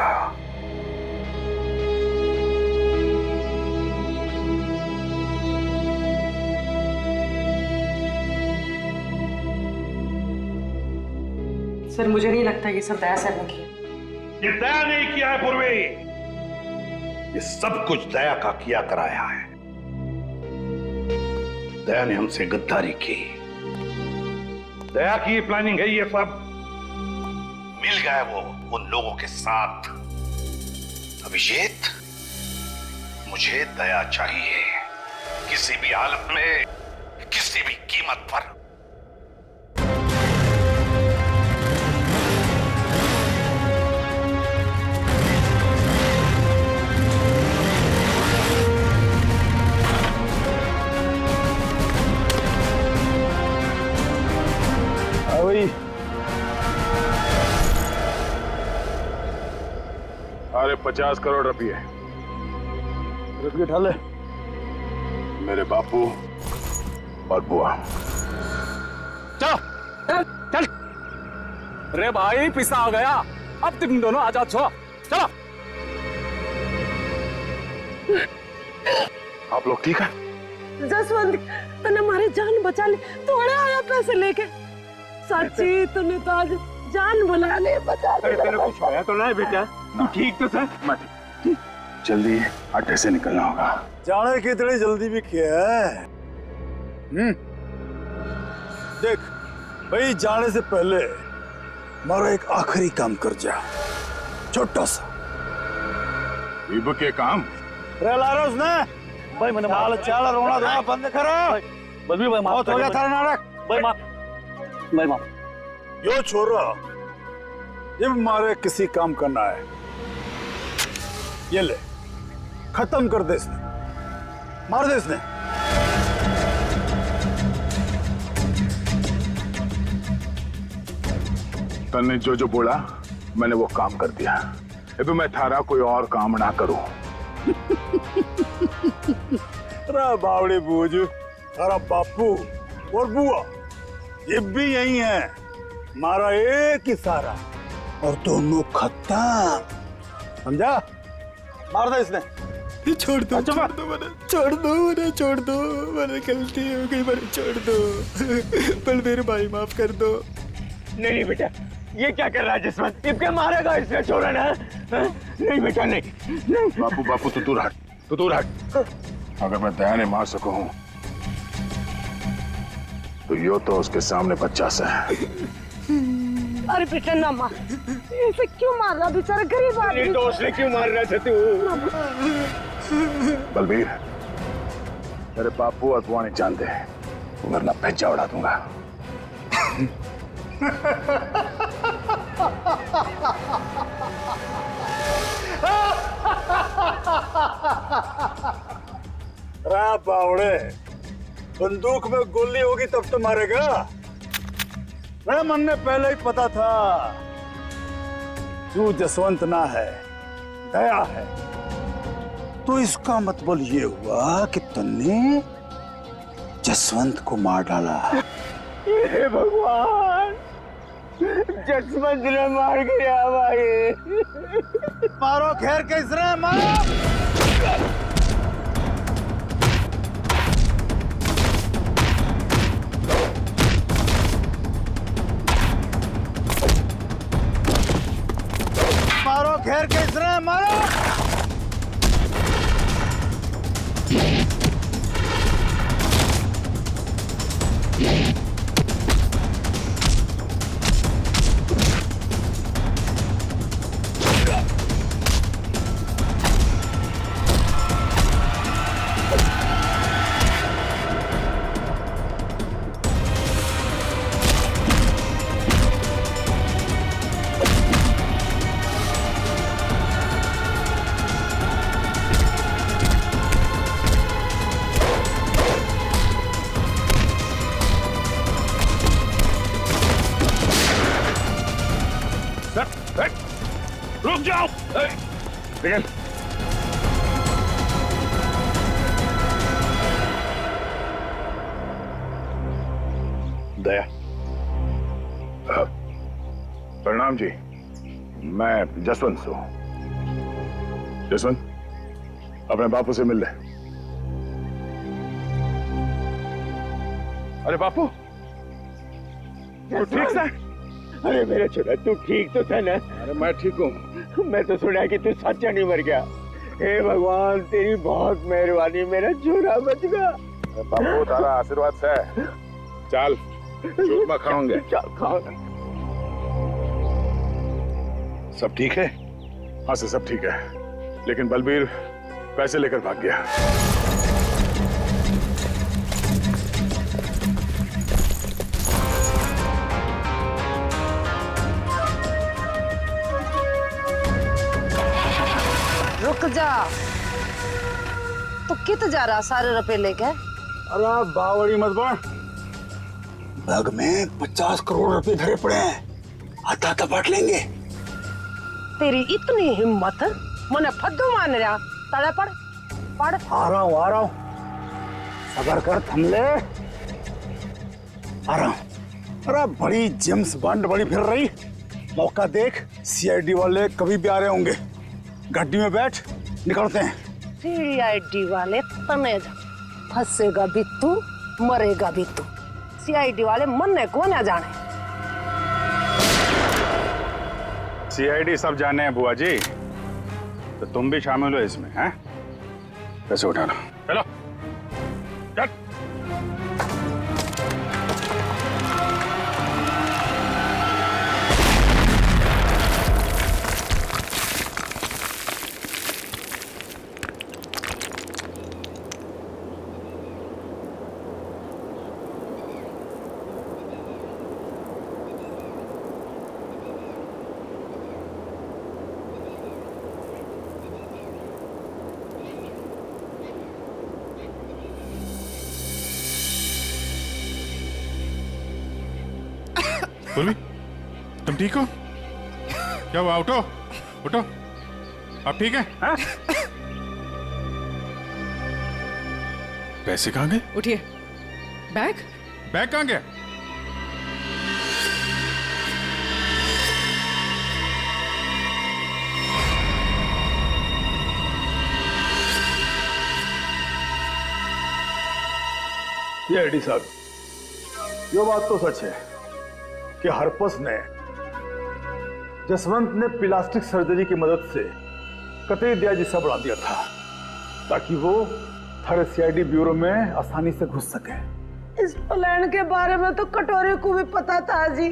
Speaker 6: सर मुझे नहीं लगता ये सब दया सर ने किया।
Speaker 4: ये दया नहीं किया है पूर्वी, ये सब कुछ दया का किया कराया है। दया ने हमसे गद्दारी की, दया की प्लानिंग है ये सब। मिल गए वो उन लोगों के साथ। अभिषेक, मुझे दया चाहिए, किसी भी हालत में, किसी भी कीमत पर।
Speaker 5: अरे 50 करोड़ रुपये
Speaker 12: उठा ले।
Speaker 5: मेरे बापू और बुआ।
Speaker 19: चल चल चल। अरे भाई पिसा आ गया, अब तुम दोनों आजाद छो। चलो।
Speaker 5: आप लोग ठीक है?
Speaker 16: जसवंत, तूने हमारी जान बचा ली, थोड़े आया पैसे लेके। सच्ची तूने तो आज जान बुला ले, बचा ले।
Speaker 20: तेरे कुछ आया तो नहीं बेटा? तू ठीक तो सर?
Speaker 5: जल्दी अड्डे से निकलना होगा।
Speaker 12: जाने की इतनी जल्दी भी किया है? देख भाई, जाने से पहले मारा एक आखिरी काम कर जा, छोटा सा।
Speaker 5: इब के काम
Speaker 12: लारो उसने भाई, मैंने माल चाल रोना धोना बंद करो। बल्बी भाई माफ हो गया था नाटक। भाई माफ यो छोरा, जब मारे किसी काम करना है, ये ले खत्म कर दे इसने, मार दे इसने।
Speaker 5: तन्ने जो बोला मैंने वो काम कर दिया। अभी मैं थारा कोई और काम ना करूं।
Speaker 12: बावड़े बूझ, थारा बापू और बुआ ये भी यही है, मारा एक ही सारा और दोनों खत्म, समझा? मार दे इसने।
Speaker 14: छोड़ दो, छोड़ दो मैंने गलती हो गई, मैंने छोड़ दो। बलबीर भाई माफ कर दो।
Speaker 20: नहीं बेटा, ये क्या कर रहा है जसवंत? इब के मारेगा इसने, छोड़ा ना। नहीं बेटा नहीं।
Speaker 5: बापू तू दूर हट। अगर मैं दया ने मार सकूं तो यो तो उसके सामने 50 है।
Speaker 16: अरे बेटा ना मार, इसे क्यों मार रहा? बेचारा गरीब आदमी।
Speaker 20: दोस्त ने क्यों मार रहा था तू?
Speaker 5: बलबीर, मेरे बापू और बुआ नहीं जानते, वरना भेजा उड़ा दूंगा।
Speaker 12: बावड़े, बंदूक में गोली होगी तब तो मारेगा। मन ने पहले ही पता था तू जसवंत ना है, दया है। तो इसका मतलब ये हुआ कि तुमने जसवंत को मार डाला।
Speaker 20: हे भगवान, जसवंत ने मार गया भाई।
Speaker 12: मारो घेर के इसने मारो। मारो घेर के इसने मारो।
Speaker 5: रुक जाओ। लेकिन
Speaker 12: दया,
Speaker 5: प्रणाम जी, मैं जसवंत हूं। जसवंत, अपने बापू से मिल ले। अरे बापू, तू ठीक से?
Speaker 20: अरे मेरा छोरा, तू ठीक तो था ना?
Speaker 5: अरे मैं ठीक हूँ।
Speaker 20: मैं तो सुना कि तू सच्चा नहीं मर गया। हे भगवान, तेरी बहुत मेहरबानी, मेरा छोरा बच गया।
Speaker 5: बापू, तारा आशीर्वाद से चल, चूरमा खाओगे।
Speaker 20: खाओ।
Speaker 5: सब ठीक है? हाँ सर, सब ठीक है, लेकिन बलबीर पैसे लेकर भाग गया।
Speaker 16: रुक जा, तो कित जा रहा सारे रुपए लेके?
Speaker 12: अरे बावड़ी मत बन। बैग में 50 करोड़ रुपए धरे पड़े हैं, आता बांट लेंगे।
Speaker 16: तेरी इतनी हिम्मत, मने फद्दू मान रहा। तड़े पड़ पड़।
Speaker 12: आ रहा हूँ। सबर कर, थम ले। आ रहा हूँ। अरे बड़ी जेम्स बॉन्ड बड़ी फिर रही, मौका देख। सीआईडी वाले कभी भी आ रहे होंगे। गाड़ी में बैठ, निकलते हैं।
Speaker 16: सीआईडी वाले तने फंसेगा भी तू, मरेगा भी तू। सीआईडी वाले मरने को ना जाने।
Speaker 5: सीआईडी सब जाने हैं बुआ जी, तो तुम भी शामिल हो इसमें, हैं? पैसे उठाना। चलो चल।
Speaker 10: बोलवी, तुम ठीक हो? क्या हुआ? उठो उठो, आप ठीक है? हाँ? पैसे कहाँ गए?
Speaker 1: उठिए। बैग
Speaker 10: कहाँ गया?
Speaker 12: सीआईडी साहब, ये बात तो सच है कि हरपस ने, जसवंत ने प्लास्टिक सर्जरी की मदद से कतई दया जिसा बढ़ा दिया था, ताकि वो हर सीआईडी ब्यूरो में आसानी से घुस सके।
Speaker 16: इस प्लान के बारे में तो कटोरे को भी पता था जी।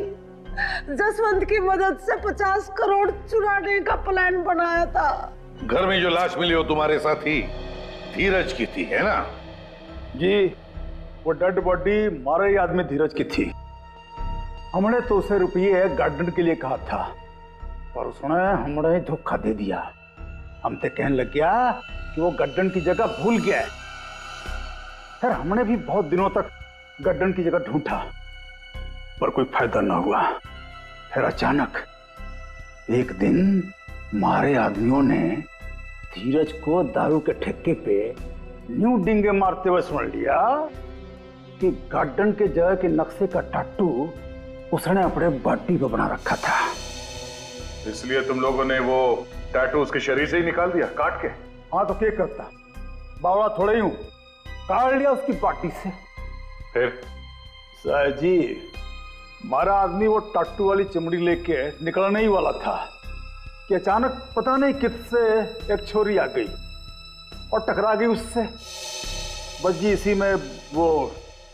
Speaker 16: जसवंत की मदद से 50 करोड़ चुराने का प्लान बनाया था।
Speaker 4: घर में जो लाश मिली हो तुम्हारे साथी धीरज की थी, है ना?
Speaker 12: जी, वो डेड बॉडी मारे ही आदमी धीरज की थी। हमने तो उसे रुपये गार्डन के लिए कहा था, पर उसने हमने धोखा दे दिया। हम तो कहने लग गया कि वो गार्डन की जगह भूल गया है। फिर हमने भी बहुत दिनों तक गार्डन की जगह ढूंढा, पर कोई फायदा ना हुआ। फिर अचानक एक दिन मारे आदमियों ने धीरज को दारू के ठेके पे न्यू डिंगे मारते हुए सुन लिया कि गार्डन के जगह के नक्शे का टाटू उसने अपने बॉडी पे बना रखा था।
Speaker 5: इसलिए तुम लोगों ने वो टैटू उसके शरीर से ही निकाल दिया काट के?
Speaker 12: हाँ तो क्या करता, बावड़ा थोड़े ही हूं, काट लिया उसकी बॉडी से।
Speaker 5: फिर
Speaker 12: सर जी, हमारा आदमी वो टाटू वाली चमड़ी लेके निकलने ही वाला था कि अचानक पता नहीं किससे एक छोरी आ गई और टकरा गई उससे। बस जी इसी में वो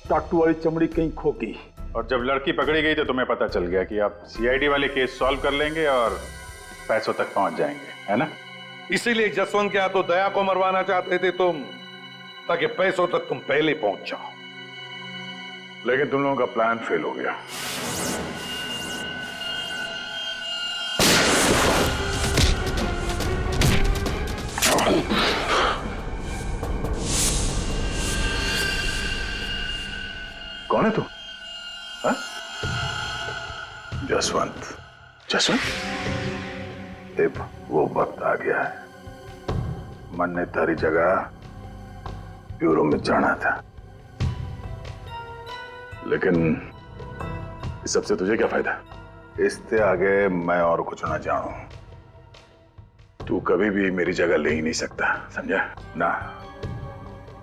Speaker 12: टाटू वाली चमड़ी कहीं खो गई।
Speaker 10: और जब लड़की पकड़ी गई तो तुम्हें पता चल गया कि आप सीआईडी वाले केस सॉल्व कर लेंगे और पैसों तक पहुंच जाएंगे, है ना?
Speaker 4: इसीलिए जसवंत के हाथों दया को मरवाना चाहते थे तुम, ताकि पैसों तक तुम पहले पहुंच जाओ।
Speaker 5: लेकिन तुम लोगों का प्लान फेल हो गया। कौन है तू? हाँ? जसवंत। जसवंत, अब वो वक्त आ गया है। मन ने तारी जगह ब्यूरो में जाना था, लेकिन इस सबसे तुझे क्या फायदा? इससे आगे मैं और कुछ ना जानूं। तू कभी भी मेरी जगह ले ही नहीं सकता, समझा ना?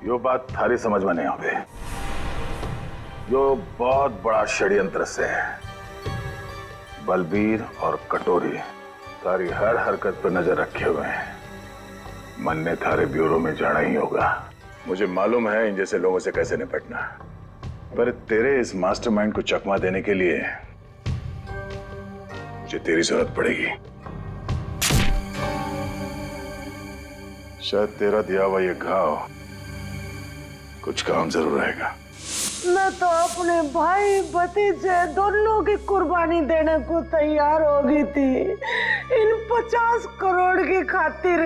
Speaker 5: यो बात थारी समझ में नहीं आवे। यो बहुत बड़ा षड्यंत्र से है। बलबीर और कटोरी तारी हर हरकत पर नजर रखे हुए हैं। मन ने थारे ब्यूरो में जाना ही होगा। मुझे मालूम है इन जैसे लोगों से कैसे निपटना, पर तेरे इस मास्टरमाइंड को चकमा देने के लिए मुझे तेरी जरूरत पड़ेगी। शायद तेरा दिया हुआ ये घाव कुछ काम जरूर आएगा।
Speaker 16: मैं तो अपने भाई भतीजे दोनों की कुर्बानी देने को तैयार हो गई थी इन 50 करोड़ की खातिर,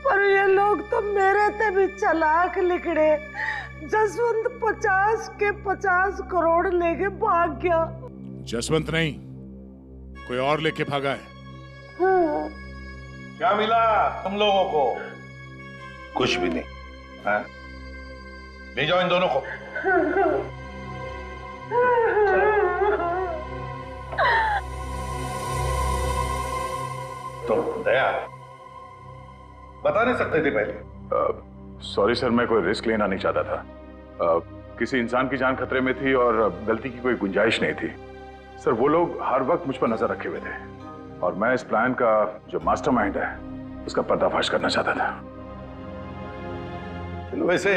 Speaker 16: पर ये लोग तो मेरे से भी चालाक निकले। जसवंत 50 के 50 करोड़ लेके भाग गया।
Speaker 5: जसवंत नहीं, कोई और लेके भागा है।
Speaker 16: हाँ।
Speaker 4: क्या मिला तुम लोगों को? कुछ भी नहीं। हाँ? ले जाओ इन दोनों को। तो दया बता नहीं सकते थे पहले?
Speaker 5: सॉरी सर, मैं कोई रिस्क लेना नहीं चाहता था। किसी इंसान की जान खतरे में थी और गलती की कोई गुंजाइश नहीं थी। सर वो लोग हर वक्त मुझ पर नजर रखे हुए थे और मैं इस प्लान का जो मास्टरमाइंड है उसका पर्दाफाश करना चाहता था।
Speaker 4: चलो वैसे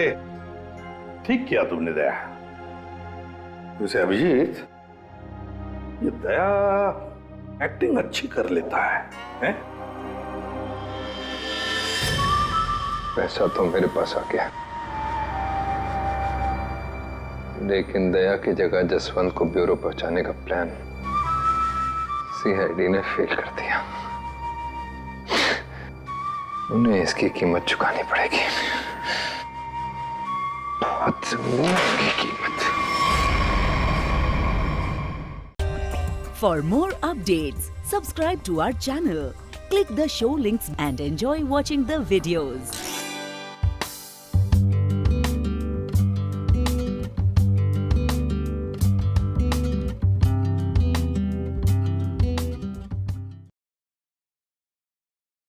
Speaker 4: ठीक किया तुमने दया। वैसे अभिजीत, ये दया एक्टिंग अच्छी कर लेता है?
Speaker 18: पैसा तो मेरे पास आ गया, लेकिन दया की जगह जसवंत को ब्यूरो पहुंचाने का प्लान सीआईडी ने फेल कर दिया। उन्हें इसकी कीमत चुकानी पड़ेगी, बहुत महंगी कीमत।
Speaker 9: For more updates, subscribe to our channel, click the show links and enjoy watching the videos.